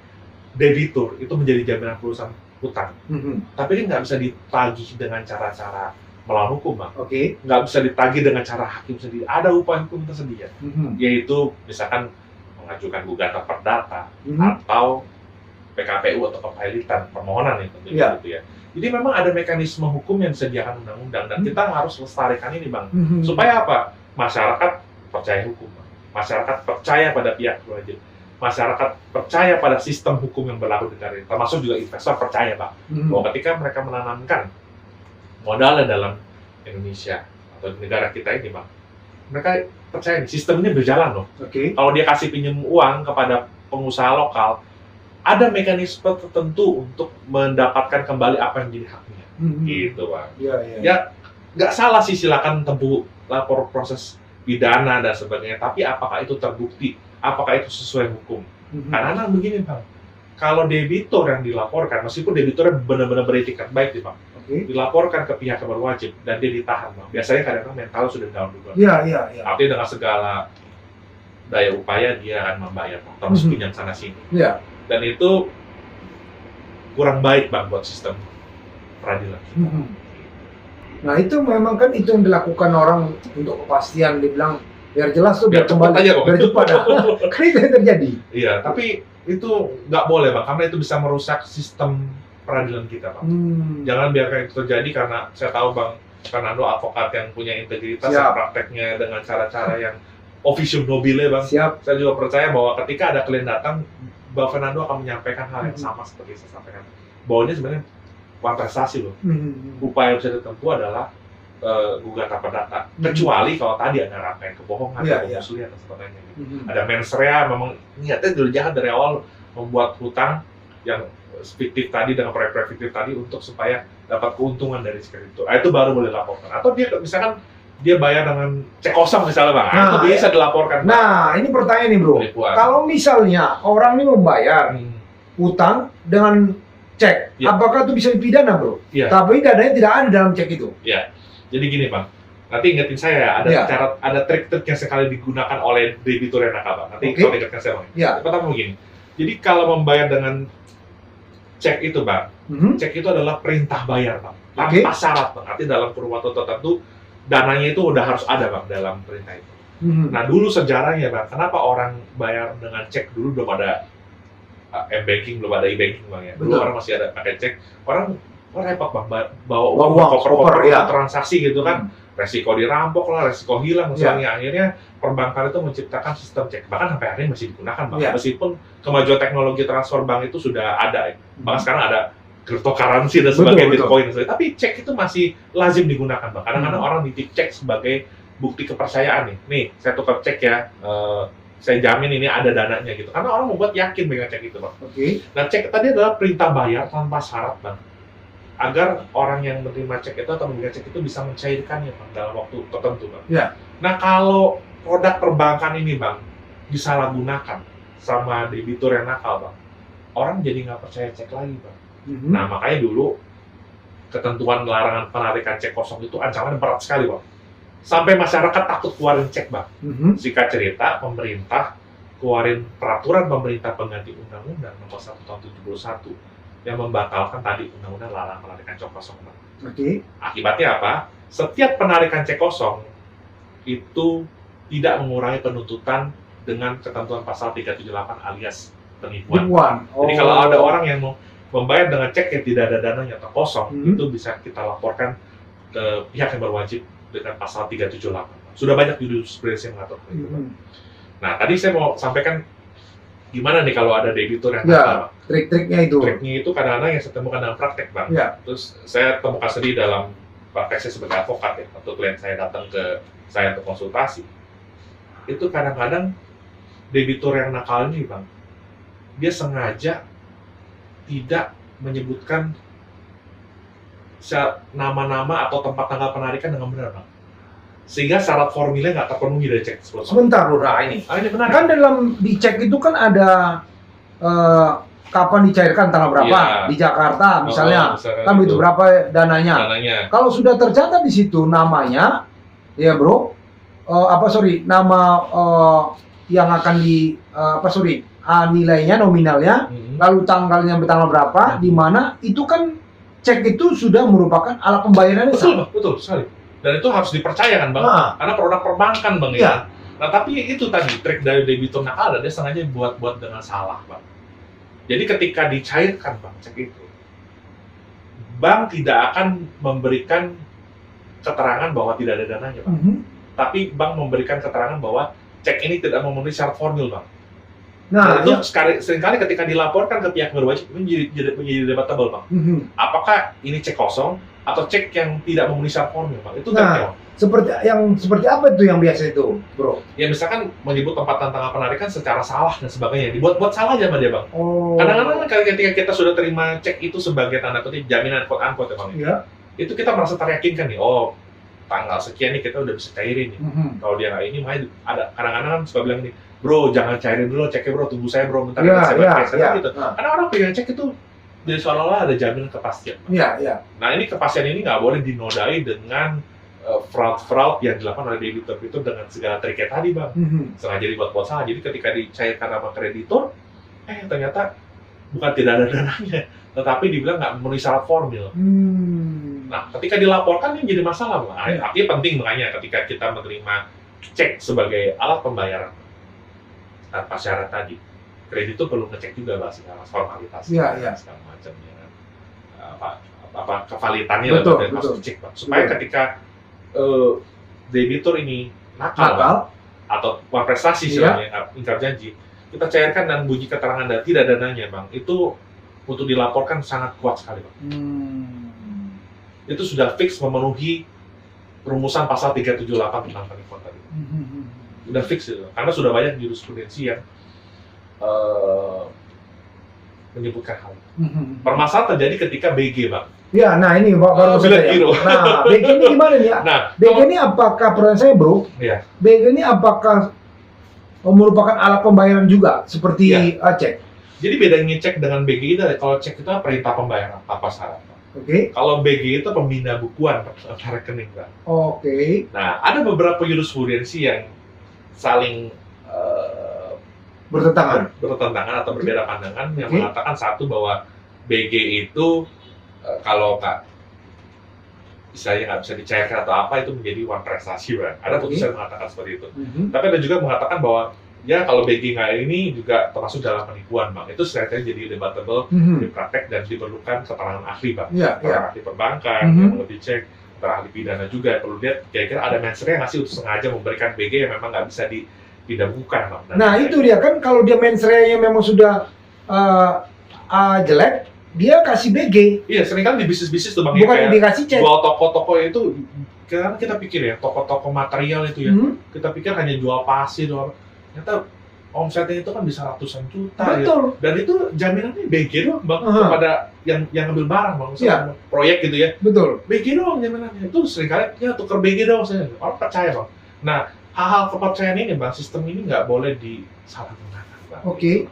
debitur itu menjadi jaminan perusahaan hutang. Tapi ini nggak bisa ditagih dengan cara-cara melawan hukum, Bang. Nggak bisa ditagih dengan cara hakim sendiri. Ada upaya hukum tersedia, yaitu misalkan mengajukan gugatan perdata atau PKPU atau kepailitan permohonan itu, gitu ya. Jadi memang ada mekanisme hukum yang disediakan undang-undang dan kita harus lestarikan ini, Bang. Supaya apa? Masyarakat percaya hukum, Bang. Masyarakat percaya pada pihak berwajib. Masyarakat percaya pada sistem hukum yang berlaku di negara ini. Termasuk juga investor percaya, Bang, bahwa ketika mereka menanamkan modalnya dalam Indonesia atau di negara kita ini, Bang, mereka percaya sistem ini berjalan loh. Kalau dia kasih pinjam uang kepada pengusaha lokal, ada mekanisme tertentu untuk mendapatkan kembali apa yang jadi haknya. Gitu, Bang. Ya, nggak salah sih, silakan tempuh lapor proses pidana dan sebagainya. Tapi apakah itu terbukti? Apakah itu sesuai hukum? Karena begini, Bang, kalau debitur yang dilaporkan, meskipun debiturnya benar-benar beretikat baik, Bang, dilaporkan ke pihak yang berwajib dan dia ditahan, Bang. Biasanya kadang-kadang mental sudah down juga. Artinya dengan segala daya upaya dia akan membayar, terus pinjam sana sini.
Iya.
Dan itu kurang baik Bang buat sistem peradilan.
Nah itu memang kan itu yang dilakukan orang untuk kepastian, dibilang biar jelas tuh, biar
cepat
kembali,
aja kok.
biar cepat. Kan itu yang terjadi.
Iya, tapi itu nggak boleh Bang, karena itu bisa merusak sistem peradilan kita Bang. Jangan biarkan itu terjadi, karena saya tahu Bang Fernando advokat yang punya integritas dan prakteknya dengan cara-cara yang officium nobile Bang.
Siap.
Saya juga percaya bahwa ketika ada klien datang, Bang Fernando akan menyampaikan hal yang sama seperti saya sampaikan. Bahwa ini sebenarnya prestasi loh. Upaya yang bisa ditempuh adalah gugatan perdata. Kecuali kalau tadi ada rangkaian kebohongan, pemuslihan dan sebagainya. Ada mens rea, memang niatnya dulu jahat dari awal membuat hutang yang fiktif tadi dengan proyek fiktif tadi untuk supaya dapat keuntungan dari cek itu. Itu baru boleh dilaporkan. Atau dia misalkan dia bayar dengan cek kosong misalnya Bang, itu bisa dilaporkan.
Nah, ini pertanyaan nih Bro. Kalau misalnya orang ini membayar utang dengan cek, apakah itu bisa dipidana Bro? Tapi dananya tidak ada dalam cek itu.
Iya. Jadi gini Bang, nanti ingetin saya ada trik-trik yang sekali digunakan oleh debitur yang nakal Bang. Nanti kalau ingatkan saya Bang. Pertama begini. Jadi kalau membayar dengan cek itu Bang, cek itu adalah perintah bayar Bang, tanpa syarat Bang. Artinya dalam kurun waktu tertentu dananya itu udah harus ada Bang dalam perintah itu. Nah dulu sejarahnya Bang, kenapa orang bayar dengan cek dulu belum ada m-banking, belum ada e-banking Bang ya. Dulu orang masih ada pakai cek, orang repot Bang, bawa uang koper transaksi gitu kan. Resiko dirampok lah, resiko hilang misalnya. Akhirnya perbankan itu menciptakan sistem cek. Bahkan sampai hari ini masih digunakan Bang. Meskipun kemajuan teknologi transfer bank itu sudah ada. Bahkan sekarang ada cryptocurrency dan sebagainya, Bitcoin dan sebagainya. Tapi cek itu masih lazim digunakan Bang. Kadang-kadang orang nitip cek sebagai bukti kepercayaan nih. Nih, saya tukar cek ya. Saya jamin ini ada dananya gitu. Karena orang membuat yakin dengan cek itu Bang. Nah, cek tadi adalah perintah bayar tanpa syarat Bang. Agar orang yang menerima cek itu atau memberikan cek itu bisa mencairkannya Bang dalam waktu tertentu Bang. Nah, kalau produk perbankan ini Bang disalahgunakan sama debitur yang nakal Bang, orang jadi nggak percaya cek lagi Bang. Nah, makanya dulu ketentuan larangan penarikan cek kosong itu ancamannya berat sekali Bang. Sampai masyarakat takut keluarin cek Bang. Singkat cerita, pemerintah keluarin peraturan pemerintah pengganti Undang-Undang Nomor 1 Tahun 71 yang membatalkan tadi Undang-Undang larangan penarikan cek kosong Bang. Akibatnya apa? Setiap penarikan cek kosong itu tidak mengurangi penuntutan dengan ketentuan pasal 378 alias penipuan. Jadi kalau ada orang yang mau membayar dengan cek yang tidak ada dananya atau kosong, itu bisa kita laporkan ke pihak yang berwajib dengan pasal 378. Sudah banyak jurisprudensi yang mengatur itu. Nah, tadi saya mau sampaikan gimana nih kalau ada debitur yang nakal.
Trik-triknya itu.
Triknya itu kadang-kadang yang saya temukan dalam praktek Bang. Terus saya temukan sendiri dalam praktek saya sebagai advokat ya, waktu klien saya datang ke saya untuk konsultasi. Itu kadang-kadang debitur yang nakal ini Bang, dia sengaja tidak menyebutkan nama-nama atau tempat tanggal penarikan dengan benar Bang. Sehingga syarat formilnya nggak terpenuhi dari cek tersebut.
Sebentar Lurah, ini
benar.
Kan dalam di cek itu kan ada kapan dicairkan, tanggal berapa di Jakarta misalnya, kan begitu berapa dananya. Kalau sudah tercatat di situ namanya, ya Bro, nama yang akan nilainya nominalnya, lalu tanggalnya bertanggal berapa, di mana itu kan cek itu sudah merupakan alat pembayaran.
Betul sekali. Dan itu harus dipercaya kan Bang, karena produk perbankan Bang ya. Nah tapi itu tadi trik dari debitur nakal, dia sengaja buat dengan salah Bang. Jadi ketika dicairkan Bang cek itu, bank tidak akan memberikan keterangan bahwa tidak ada dananya Bang. Tapi bank memberikan keterangan bahwa cek ini tidak memenuhi syarat formil Bang. Nah itu seringkali ketika dilaporkan ke pihak berwajib menjadi debatable Bang. Apakah ini cek kosong atau cek yang tidak memenuhi syarat formil Bang? Itu seperti apa itu yang biasa itu Bro? Ya misalkan menyebut tempat tanggal penarikan secara salah dan sebagainya, dibuat salah aja sama dia Bang. Kadang-kadang ketika kita sudah terima cek itu sebagai tanda kutip jaminan quote-unquote ya Bang. Itu kita merasa teryakinkan nih, tanggal sekian nih kita udah bisa cairin nih. Kalau dia nggak ini, makanya ada kadang-kadang suka bilang nih, Bro jangan cairin dulu ceknya Bro, tunggu saya Bro, bentar saya gitu. Karena orang pegang cek itu jadi seolah-olah ada jaminan kepastian. Nah ini kepastian ini nggak boleh dinodai dengan fraud yang dilakukan oleh debitur itu dengan segala triknya tadi bang, sengaja dibuat salah. Jadi ketika dicairkan nama kreditur, ternyata bukan tidak ada dananya, tetapi dibilang nggak memenuhi syarat formil. Nah, ketika dilaporkan ini jadi masalah bang. Artinya penting makanya ketika kita menerima cek sebagai alat pembayaran tanpa syarat tadi, kreditur perlu ngecek juga bang segala formalitas, segala macamnya, apa kevalitannya dan harus dicek bang, supaya ketika debitur ini nakal atau uang prestasi istilahnya, ingkar janji, kita cairkan dan bunyi keterangan dan tidak dananya bang, itu untuk dilaporkan sangat kuat sekali bang. Itu sudah fix memenuhi rumusan pasal 378 tentang penipuan tadi. Sudah fix itu, karena sudah banyak jurisprudensi yang menyebutkan hal itu. Permasalahan terjadi ketika BG bang.
Ya, nah ini baru saya. Nah, BG ini gimana nih? BG ini apakah pertanyaan saya bro? BG ini apakah merupakan alat pembayaran juga seperti cek?
Jadi bedanya cek dengan BG itu, kalau cek itu perintah pembayaran tanpa syarat. Kalau BG itu pembina bukuan antara rekening bang. Nah, ada beberapa jurisprudensi yang saling bertentangan atau berbeda pandangan yang mengatakan satu bahwa BG itu kalau istilahnya nggak bisa dicairkan atau apa itu menjadi uang prestasi bang. Ada putusan mengatakan seperti itu. Tapi ada juga mengatakan bahwa ya kalau BG nggak ini juga termasuk dalam penipuan bang. Itu sebenarnya jadi debatable di praktek dan diperlukan keterangan ahli bang. Ahli perbankan yang lebih cek, ahli pidana juga perlu lihat kira-kira ada mensrea nggak sih untuk sengaja memberikan BG yang memang nggak bisa didahulukan bang.
Nah itu dia kan, kalau dia mensreanya memang sudah jelek, dia kasih BG.
Iya, seringkali di bisnis-bisnis tuh bang.
Bukan dikasih cek.
Jual toko-toko itu, karena kita pikir ya, toko-toko material itu ya, kita pikir hanya jual pasir doang. Ternyata omsetnya itu kan bisa ratusan juta.
Betul.
Ya. Dan itu jaminannya BG doang bang, kepada yang ngambil barang bang, misalnya proyek gitu ya.
Betul.
BG doang jaminannya. Itu seringkali ya tuker BG doang saya. Orang percaya bang. Nah, hal-hal kepercayaan ini bang, sistem ini nggak boleh disalahgunakan bang.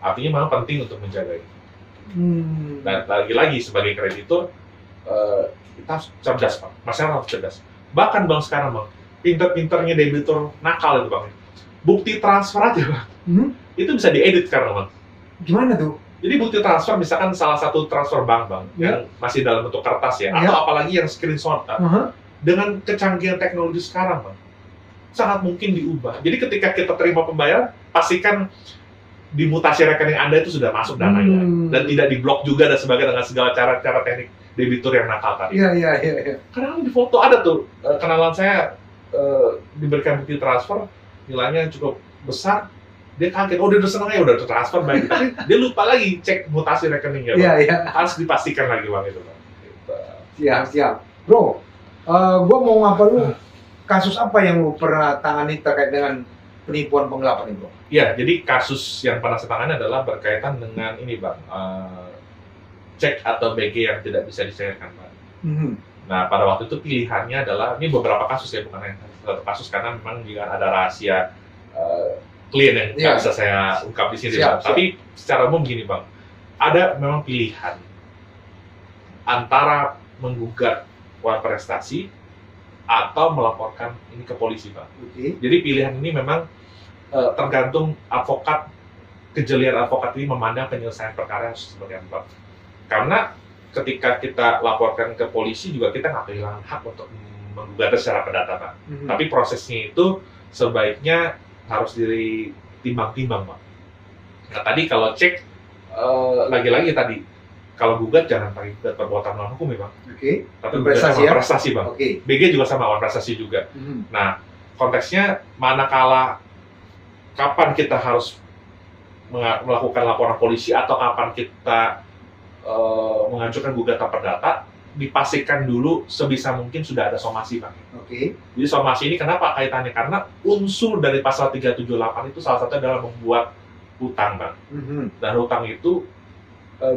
Artinya memang penting untuk menjaga itu. Dan lagi-lagi sebagai kreditur kita harus cerdas bang, masyarakat harus cerdas. Bahkan bang sekarang bang, pinter-pinternya debitur nakal itu bang, bukti transfer aja bang, itu bisa diedit sekarang bang.
Gimana tuh?
Jadi bukti transfer misalkan salah satu transfer bank bang, yang masih dalam bentuk kertas ya, atau apalagi yang screenshot, dengan kecanggihan teknologi sekarang bang, sangat mungkin diubah. Jadi ketika kita terima pembayaran, pastikan di mutasi rekening Anda itu sudah masuk dananya dan tidak diblok juga dan sebagainya dengan segala cara teknik debitur yang nakal tadi.
Iya.
Karena di foto ada tuh kenalan saya diberikan bukti transfer nilainya cukup besar, dia kaget, dia udah seneng ya udah transfer baik, tapi dia lupa lagi cek mutasi rekeningnya. Harus dipastikan lagi bang itu bang.
Siap. Bro, gua mau ngapa lu kasus apa yang lu pernah tangani terkait dengan penipuan penggelapan itu?
Ya, jadi kasus yang pernah saya tangani adalah berkaitan dengan ini bang, cek atau BG yang tidak bisa dicairkan bang. Nah pada waktu itu pilihannya adalah, ini beberapa kasus ya, bukan yang satu kasus karena memang jika ada rahasia klien yang nggak bisa saya ungkap di sini bang. Tapi secara umum gini bang, ada memang pilihan antara menggugat uang prestasi atau melaporkan ini ke polisi bang. Jadi pilihan ini memang tergantung advokat, kejelian advokat ini memandang penyelesaian perkara seperti apa. Karena ketika kita laporkan ke polisi juga kita nggak kehilangan hak untuk menggugat secara perdata bang. Tapi prosesnya itu sebaiknya harus ditimbang-timbang bang. Nah tadi kalau cek, lagi-lagi tadi, kalau gugat jangan pakai gugat perbuatan melawan hukum ya bang. Tapi prestasi bang. BG juga sama, uang prestasi juga. Nah konteksnya manakala kapan kita harus melakukan laporan polisi atau kapan kita mengajukan gugatan perdata, dipastikan dulu sebisa mungkin sudah ada somasi bang. Jadi somasi ini kenapa kaitannya? Karena unsur dari pasal 378 itu salah satunya adalah membuat hutang bang. Dan hutang itu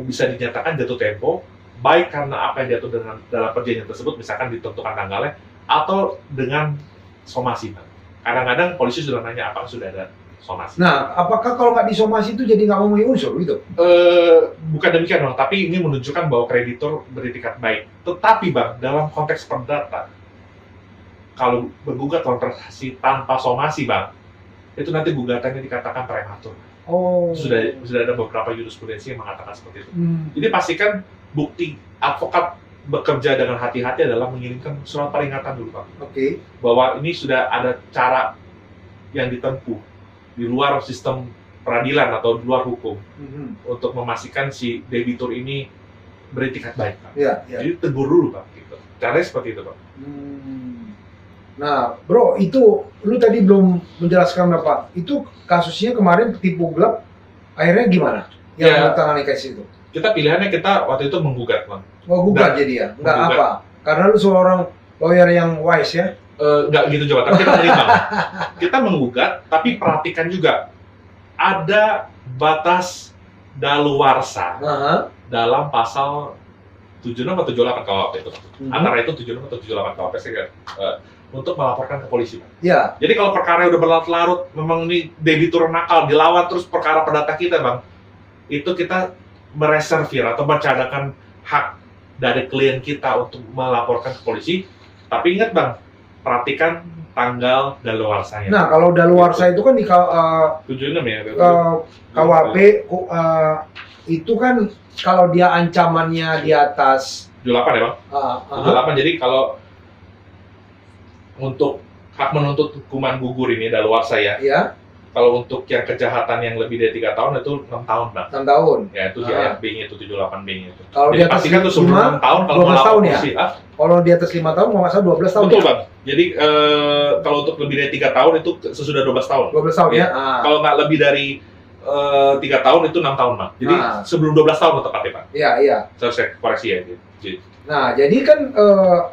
bisa dinyatakan jatuh tempo, baik karena apa yang diatur dalam perjanjian tersebut, misalkan ditentukan tanggalnya, atau dengan somasi bang. Kadang-kadang polisi sudah nanya apakah sudah ada somasi.
Nah, apakah kalau nggak disomasi itu jadi nggak memenuhi unsur gitu?
Bukan demikian bang, tapi ini menunjukkan bahwa kreditur beritikat baik. Tetapi bang, dalam konteks perdata, kalau menggugat lawan prestasi tanpa somasi, Bang, itu nanti gugatannya dikatakan prematur.
Oh.
Sudah ada beberapa jurisprudensi yang mengatakan seperti itu. Jadi pastikan bukti advokat bekerja dengan hati-hati adalah mengirimkan surat peringatan dulu, Pak.
Oke.
Bahwa ini sudah ada cara yang ditempuh di luar sistem peradilan atau di luar hukum untuk memastikan si debitur ini beretikat baik, Pak.
Iya.
Jadi tegur dulu, Pak. Gitu. Caranya seperti itu, Pak.
Nah, bro, itu lu tadi belum menjelaskan apa? Itu kasusnya kemarin tipu gelap, akhirnya gimana? Yang menangani case itu?
Kita pilihannya waktu itu menggugat, Bang.
Mau gugat jadi ya? Enggak apa? Karena lu seorang lawyer yang wise ya?
Enggak gitu coba, tapi kita terima. Kita menggugat, tapi perhatikan juga ada batas daluarsa dalam pasal 76 atau 78 KUHP itu. Antara itu 76 atau 78 KUHP saya untuk melaporkan ke polisi.
Iya.
Jadi kalau perkara udah berlarut-larut, memang ini debitur nakal, dilawan terus perkara perdata kita, Bang, itu kita mereservir atau mencadangkan hak dari klien kita untuk melaporkan ke polisi. Tapi ingat, Bang, perhatikan tanggal daluarsanya.
Nah, kalau daluarsa itu kan di
76 ya.
KUHP itu kan kalau dia ancamannya di atas
78 ya, Bang? 78, jadi kalau untuk hak menuntut hukuman gugur ini daluarsa ya.
Iya.
Kalau untuk yang kejahatan yang lebih dari 3 tahun itu 6 tahun, Bang.
6 tahun.
Ya, itu di ayat B-nya itu 78B-nya itu.
Kalau di atas
pastikan tuh sebelum 6 tahun kalau
12 tahun ya. Kalau di atas 5 tahun kalau nggak salah 12 tahun.
Betul,
ya?
Bang. Jadi kalau untuk lebih dari 3 tahun itu sesudah 12 tahun.
12 tahun ya.
Kalau nggak lebih dari 3 tahun itu 6 tahun, Bang. Jadi sebelum 12 tahun tepatnya, Pak.
Iya, iya.
Saya koreksi ya. Jadi.
Nah, jadi kan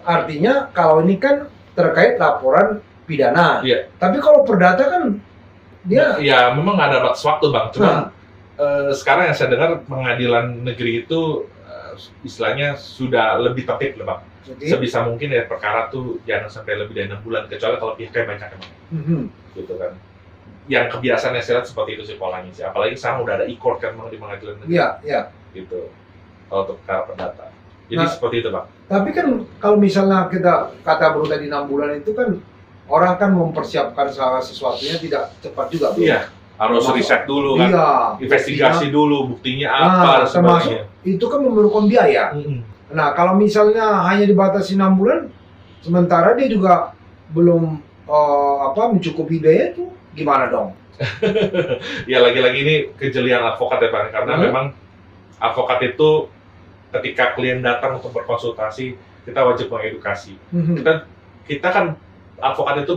artinya kalau ini kan terkait laporan pidana.
Iya.
Tapi kalau perdata kan dia
ya memang ada batas waktu, Bang. Cuma sekarang yang saya dengar pengadilan negeri itu istilahnya sudah lebih tertib, Bang. Jadi, sebisa mungkin ya perkara tuh jangan sampai lebih dari 6 bulan, kecuali kalau pihaknya banyak, Bang. Gitu kan. Yang kebiasaannya saya lihat seperti itu sih polanya sih. Apalagi sekarang udah ada e-court kan, Bang, di pengadilan negeri.
Iya, iya.
Gitu. Kalau untuk perkara perdata. Jadi seperti itu, Bang.
Tapi kan kalau misalnya kita kata baru tadi 6 bulan itu kan orang kan mempersiapkan sesuatunya tidak cepat juga, Bro. Iya,
harus riset dulu kan.
Iya,
investigasi dulu, buktinya apa,
termasuk itu kan memerlukan biaya. Nah, kalau misalnya hanya dibatasi 6 bulan, sementara dia juga belum mencukupi biaya itu, gimana dong?
Ya lagi-lagi ini kejelian advokat ya, Bang, karena memang advokat itu ketika klien datang untuk berkonsultasi, kita wajib mengedukasi. Kita kan advokat itu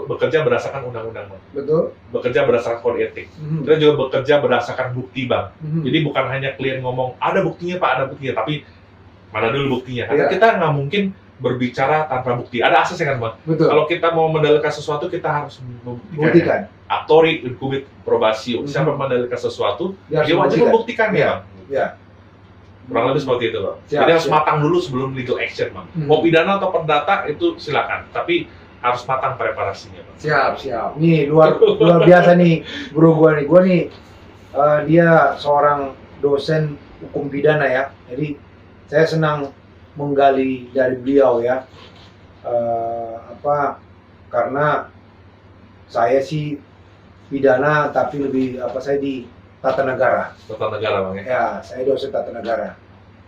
bekerja berdasarkan undang-undang, Bang.
Betul.
Bekerja berdasarkan kode etik. Kita juga bekerja berdasarkan bukti, Bang. Jadi bukan hanya klien ngomong ada buktinya, Pak, ada buktinya, tapi mana dulu buktinya? Karena kita nggak mungkin berbicara tanpa bukti. Ada asasnya kan, Bang? Betul. Kalau kita mau mendalilkan sesuatu, kita harus membuktikan. Aktori, inkubit, probasio. Siapa mendalilkan sesuatu, dia wajib membuktikan, ya. Ya. Kurang lebih seperti itu, Bang. Jadi harus matang dulu sebelum legal action, Bang. Mau pidana atau perdata itu silakan, tapi harus matang preparasinya, Bang.
Siap. Nih luar biasa nih guru gua nih. Gua nih dia seorang dosen hukum pidana ya. Jadi saya senang menggali dari beliau ya. Karena saya sih pidana tapi lebih saya di tata negara.
Tata negara, Bang, ya?
Ya, saya dosen tata negara.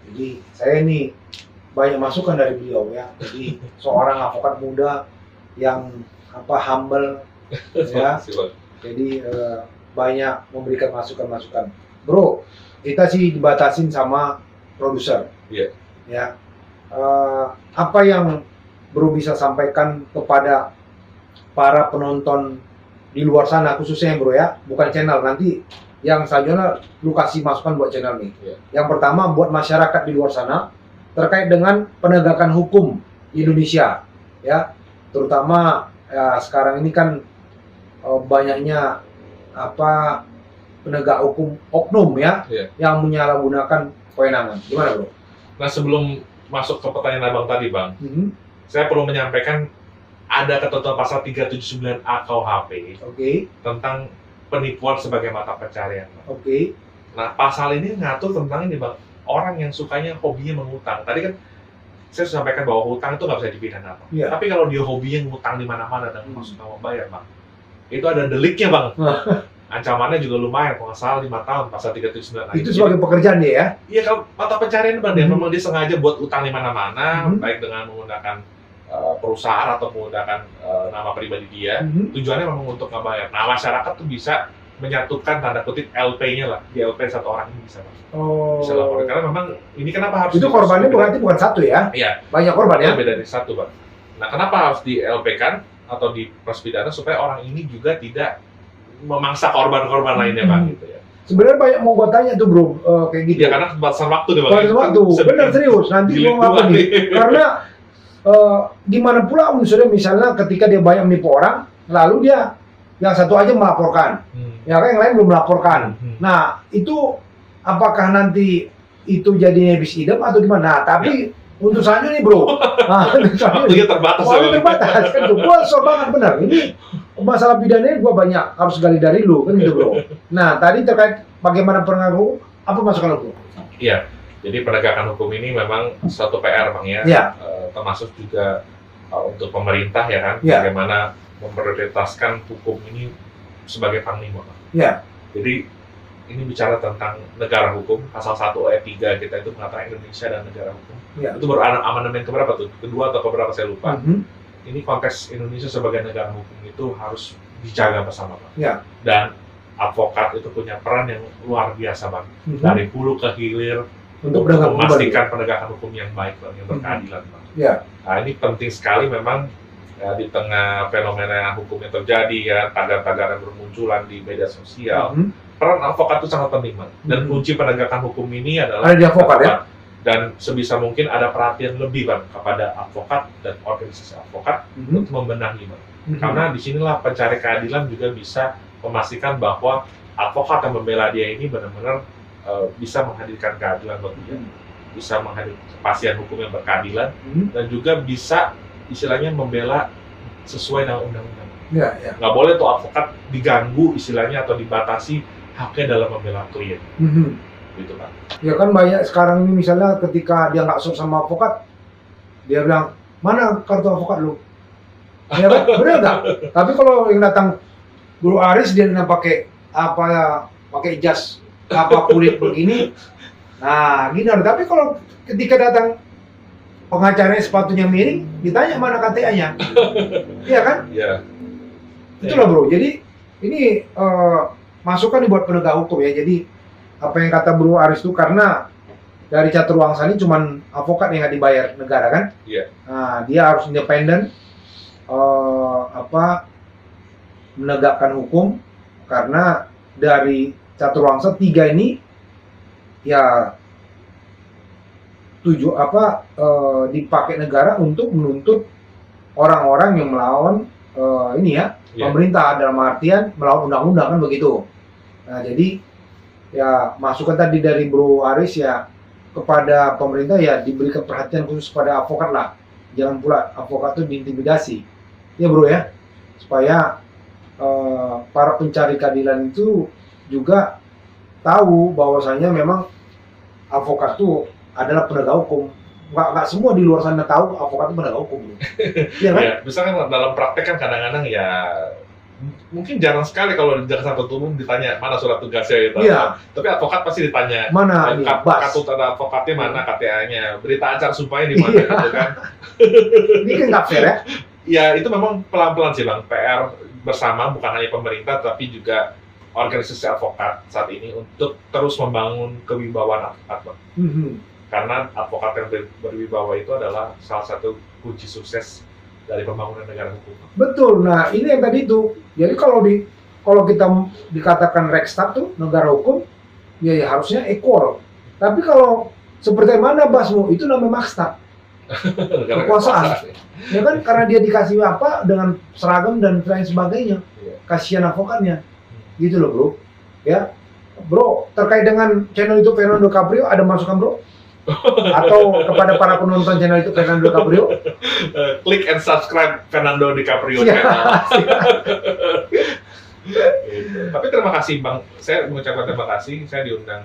Jadi saya ini banyak masukan dari beliau ya. Jadi seorang advokat muda yang humble ya. Jadi banyak memberikan masukan-masukan. Bro, kita sih dibatasin sama produser.
Iya.
Ya. Apa yang Bro bisa sampaikan kepada para penonton di luar sana khususnya Bro ya, bukan channel nanti yang selanjutnya lu kasih masukan buat channel nih. Yang pertama buat masyarakat di luar sana terkait dengan penegakan hukum di Indonesia ya, terutama sekarang ini kan banyaknya penegak hukum oknum ya, yang menyalahgunakan kewenangan. Gimana, Bro?
Nah, sebelum masuk ke pertanyaan Abang tadi, Bang, saya perlu menyampaikan ada ketentuan pasal 379A KUHP tentang penipuan sebagai mata pencarian. Nah, pasal ini ngatur tentang ini, Bang, orang yang sukanya hobinya mengutang. Tadi kan saya sampaikan bahwa hutang itu nggak bisa dipidana, Bang.
Iya.
Tapi kalau dia hobinya ngutang di mana-mana dan maksud nggak mau bayar, Bang, itu ada deliknya, Bang. Ancamannya juga lumayan, kalau nggak salah 5 tahun, pasal 379.
Itu sebagai pekerjaan dia ya?
Iya, kalau mata pencarian, Bang, dia memang dia sengaja buat utang di mana-mana, baik dengan menggunakan perusahaan atau menggunakan nama pribadi dia, tujuannya memang untuk nggak bayar. Nah, masyarakat tuh bisa menyatukan tanda kutip LP-nya lah, di LP satu orang ini bisa, Bang. Bisa laporin, karena memang ini kenapa harus
itu korbannya berarti bukan satu ya?
Iya.
Banyak korban ya?
Lebih dari satu, Bang. Nah, kenapa harus di LP-kan atau di proses pidana supaya orang ini juga tidak memangsa korban-korban lainnya, Bang, gitu ya.
Sebenarnya banyak mau gue tanya tuh bro, kayak gitu.
Ya, karena batasan waktu deh, Bang.
Batasan waktu, benar serius. Nanti gue ngapa nih? Karena gimana pula unsurnya misalnya ketika dia banyak menipu orang, lalu dia yang satu aja melaporkan, ya kan yang lain belum melaporkan. Nah itu apakah nanti itu jadinya bis idem atau gimana? Nah, tapi untusannya nih bro,
waktunya terbatas.
Waktunya terbatas kan tuh. Gue soal banget benar. Ini masalah pidananya gue banyak harus gali dari lu kan gitu bro. Nah tadi terkait bagaimana penegakan hukum, apa masukan lu?
Iya. Jadi penegakan hukum ini memang suatu PR, Bang, ya. Termasuk juga untuk pemerintah ya kan, bagaimana memprioritaskan hukum ini sebagai panglima.
Ya.
Jadi ini bicara tentang negara hukum, pasal 1 ayat 3 kita itu mengatakan Indonesia dan negara hukum. Itu baru amandemen keberapa tuh? Kedua atau keberapa saya lupa. Ini konteks Indonesia sebagai negara hukum itu harus dijaga bersama, Bang. Dan advokat itu punya peran yang luar biasa, Bang. Dari hulu ke hilir untuk memastikan penegakan hukum yang baik, Bang, yang berkeadilan, Bang. Nah, ini penting sekali memang ya, di tengah fenomena hukum yang terjadi ya, tagar-tagar yang bermunculan di media sosial. Peran advokat itu sangat penting, Bang. Dan kunci penegakan hukum ini adalah
ada di advokat ya.
Dan sebisa mungkin ada perhatian lebih, Bang, kepada advokat dan organisasi advokat untuk membenahi, Bang. Karena disinilah pencari keadilan juga bisa memastikan bahwa advokat yang membela dia ini benar-benar bisa menghadirkan keadilan bagi dia, bisa menghadirkan kepastian hukum yang berkeadilan, dan juga bisa istilahnya membela sesuai dengan undang-undang. Nggak boleh tuh advokat diganggu istilahnya atau dibatasi haknya dalam membela klien. Gitu, Pak.
Ya kan banyak sekarang ini misalnya ketika dia nggak sok sama advokat, dia bilang, mana kartu advokat lu? Ya kan, bener nggak? Tapi kalau yang datang Bro Aris dia pakai apa ya, pakai jas apa kulit begini, nah gini. Tapi kalau ketika datang pengacaranya sepatunya miring, ditanya mana KTA-nya, iya kan?
Iya.
Itulah bro. Jadi ini masukan nih buat penegak hukum ya. Jadi apa yang kata Bro Aris itu karena dari catur wangsa ini cuman advokat yang nggak dibayar negara kan?
Iya.
Nah dia harus independen, menegakkan hukum karena dari catur wangsa 3 ini ya dipakai negara untuk menuntut orang-orang yang melawan pemerintah dalam artian melawan undang-undang kan begitu. Nah jadi ya masukan tadi dari Bro Aris ya kepada pemerintah ya diberikan perhatian khusus pada advokat lah, jangan pula advokat itu diintimidasi ya bro ya, supaya para pencari keadilan itu juga tahu bahwasanya memang advokat itu adalah penegak hukum. Nggak semua di luar sana tahu advokat itu penegak hukum. Iya kan?
Ya, misalkan dalam praktek kan kadang-kadang ya mungkin jarang sekali kalau di jaksa penuntut umum ditanya mana surat tugasnya gitu.
Iya.
Tapi advokat pasti ditanya
mana
kartu tanda advokatnya mana, KTA-nya, berita acara sumpahnya di mana gitu kan.
Ini kan nggak fair ya?
Ya itu memang pelan-pelan sih Bang, PR bersama bukan hanya pemerintah tapi juga organisasi advokat saat ini untuk terus membangun kewibawaan advokat, Bang. Karena advokat yang berwibawa itu adalah salah satu kunci sukses dari pembangunan negara hukum.
Betul. Nah, ini yang tadi itu. Jadi kalau kita dikatakan Rekstag tuh negara hukum, ya harusnya equal. Tapi kalau seperti mana Basmu itu namanya Makstab. Kekuasaan. Ya kan karena dia dikasih apa dengan seragam dan lain sebagainya. Kasihan advokatnya. Gitu loh, Bro. Ya. Bro, terkait dengan channel itu Fernando Caprio ada masukan, Bro? Atau kepada para penonton channel itu Fernando DiCaprio,
klik and subscribe Fernando DiCaprio channel. Tapi terima kasih Bang, saya mengucapkan terima kasih. Saya diundang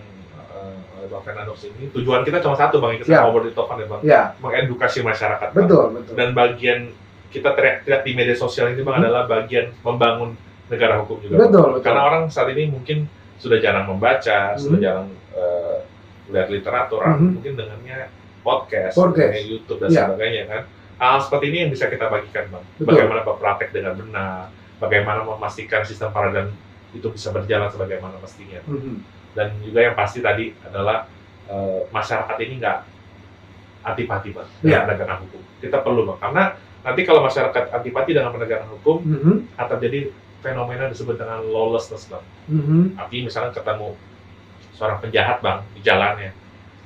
oleh Bang Fernando ini, tujuan kita cuma satu Bang, kita ngobrol di Tovan ya Bang, mengedukasi masyarakat Bang.
Betul.
Dan bagian kita teriak di media sosial ini Bang adalah bagian membangun negara hukum juga.
Betul.
Karena orang saat ini mungkin sudah jarang membaca, sudah jarang lihat literatur, mungkin dengannya podcast, YouTube dan sebagainya kan. Hal seperti ini yang bisa kita bagikan Bang. Bagaimana berpraktek dengan benar, bagaimana memastikan sistem paradigma itu bisa berjalan sebagaimana mestinya. Dan juga yang pasti tadi adalah masyarakat ini nggak antipati Bang dengan penegakan hukum. Kita perlu Bang, karena nanti kalau masyarakat antipati dengan penegakan hukum akan terjadi fenomena disebut dengan lawlessness Bang. Artinya misalnya ketemu seorang penjahat Bang di jalannya,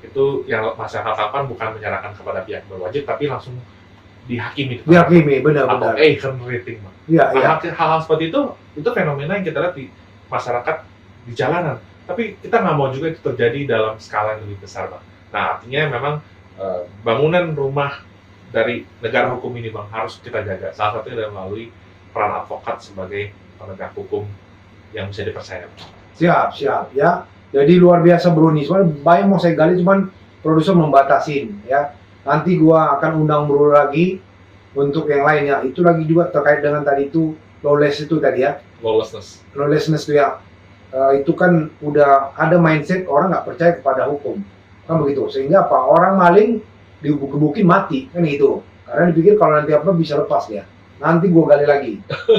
itu yang masyarakat lakukan bukan menyerahkan kepada pihak berwajib, tapi langsung dihakimi.
Benar-benar.
Atau rating Bang. Hal-hal seperti itu fenomena yang kita lihat di masyarakat di jalanan. Tapi kita nggak mau juga itu terjadi dalam skala yang lebih besar Bang. Nah artinya memang bangunan rumah dari negara hukum ini Bang harus kita jaga. Salah satunya adalah melalui peran advokat sebagai penegak hukum yang bisa dipercaya.
Siap ya. Jadi luar biasa bro nih. Soalnya banyak mau saya gali, cuman produser membatasin ya. Nanti gua akan undang bro lagi untuk yang lainnya. Itu lagi juga terkait dengan tadi itu lawless itu tadi ya. Lawlessness itu ya. Itu kan udah ada mindset orang nggak percaya kepada hukum kan begitu, sehingga apa, orang maling digebuk-gebukin mati kan gitu, karena dipikir kalau nanti apa bisa lepas dia. Nanti gua gali lagi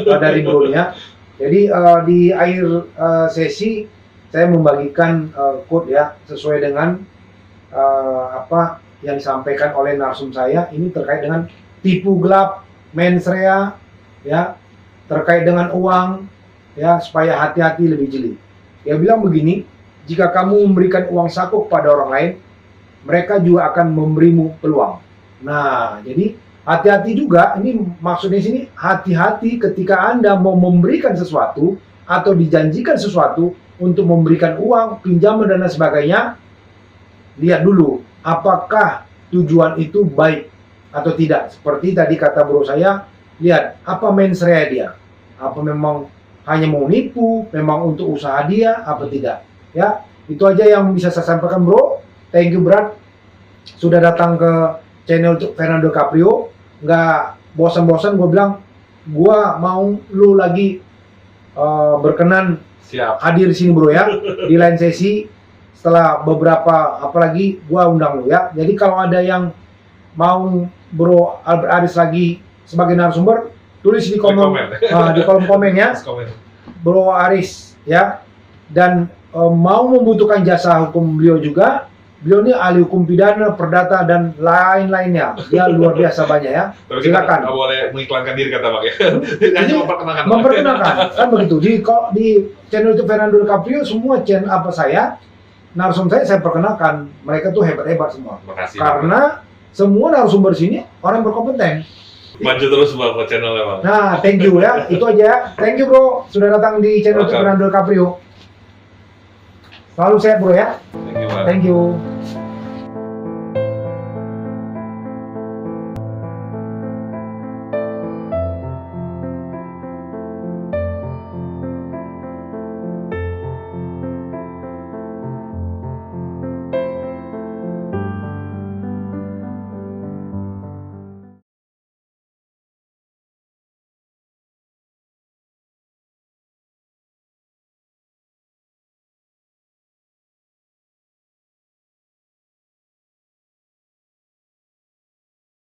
dari bro-nya. Jadi di akhir sesi saya membagikan quote ya sesuai dengan apa yang disampaikan oleh narsum saya ini terkait dengan tipu gelap, mens rea ya, terkait dengan uang ya, supaya hati-hati lebih jeli. Dia bilang begini, jika kamu memberikan uang saku kepada orang lain, mereka juga akan memberimu peluang. Nah, jadi hati-hati juga, ini maksudnya sini hati-hati ketika Anda mau memberikan sesuatu atau dijanjikan sesuatu untuk memberikan uang, pinjaman dan lain sebagainya. Lihat dulu apakah tujuan itu baik atau tidak. Seperti tadi kata bro saya, lihat apa mens rea dia. Apa memang hanya mau nipu, memang untuk usaha dia, apa tidak. Ya, itu aja yang bisa saya sampaikan bro. Thank you Brad, sudah datang ke channel Fernando Caprio. Nggak bosan-bosan gue bilang, gue mau lu lagi berkenan hadir di sini bro ya, di lain sesi. Setelah beberapa, apalagi gue undang lu ya. Jadi kalau ada yang mau bro Albert Aris lagi sebagai narasumber, tulis di kolom komen ya, Bro Aris ya. Dan mau membutuhkan jasa hukum beliau juga. Beliau ini ahli hukum pidana, perdata dan lain-lainnya. Dia luar biasa banyak ya. Silakan.
Nggak boleh mengiklankan diri kata Bang ya. Hanya memperkenalkan.
Memperkenalkan kan begitu. Di channel itu Fernando Caprio semua channel apa saya, narsum saya perkenalkan. Mereka tuh hebat-hebat semua.
Makasih.
Karena semua narasumber sini orang berkompeten.
Maju terus Bang ke channelnya Bang.
Nah, thank you ya. Itu aja ya. Thank you bro sudah datang di channel Fernando Caprio. Selalu sehat bro ya.
Thank you Bang.
Thank you.